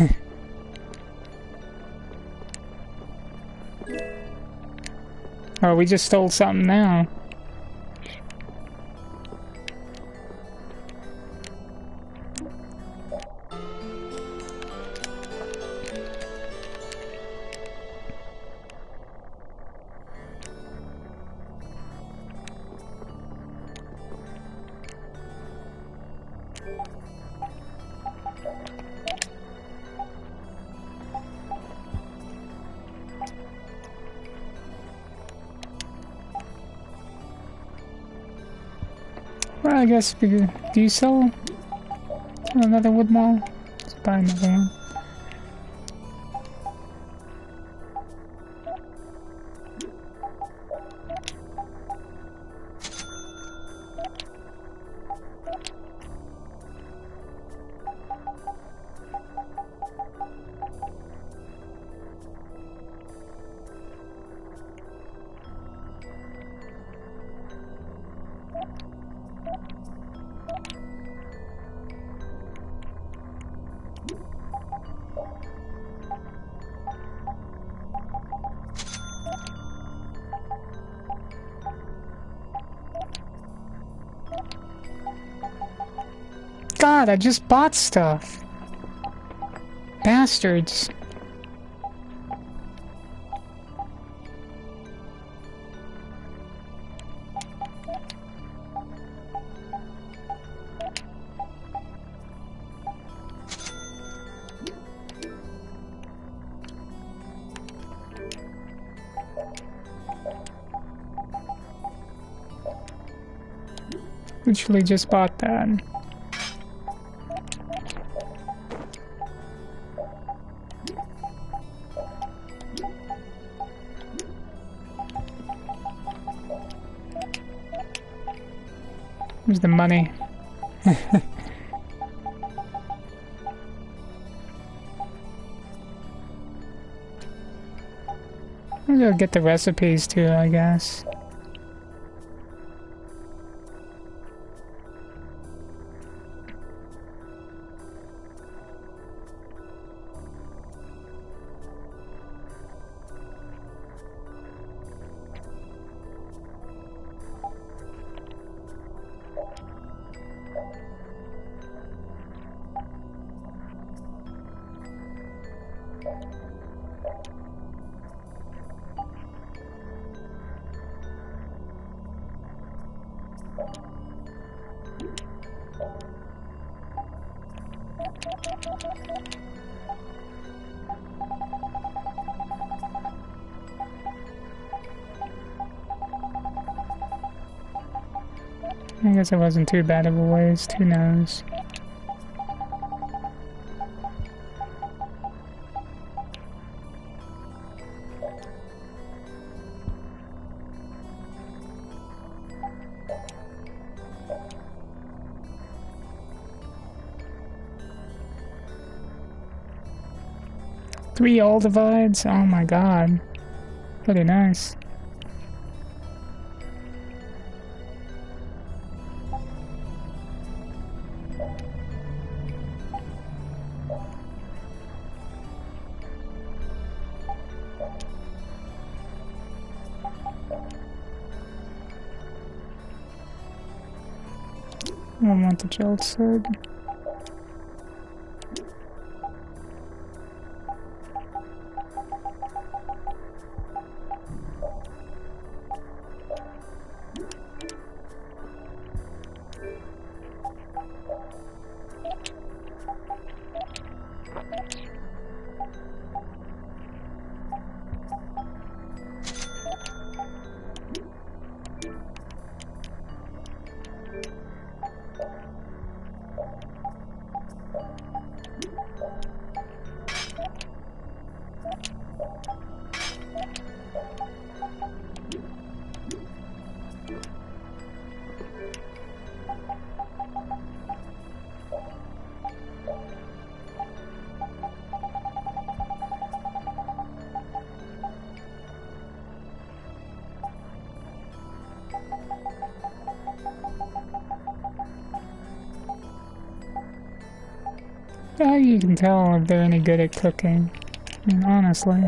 Oh, we just stole something now. Well, I guess we could, do you sell another wood mall? Let's buy another one. God, I just bought stuff. Bastards. Literally just bought that. Where's the money? I'm gonna get the recipes too, I guess. I guess it wasn't too bad of a waste, who knows. Three all divides? Oh my god. Pretty nice. I don't want the gel sword. How you can tell if they're any good at cooking? I mean, honestly.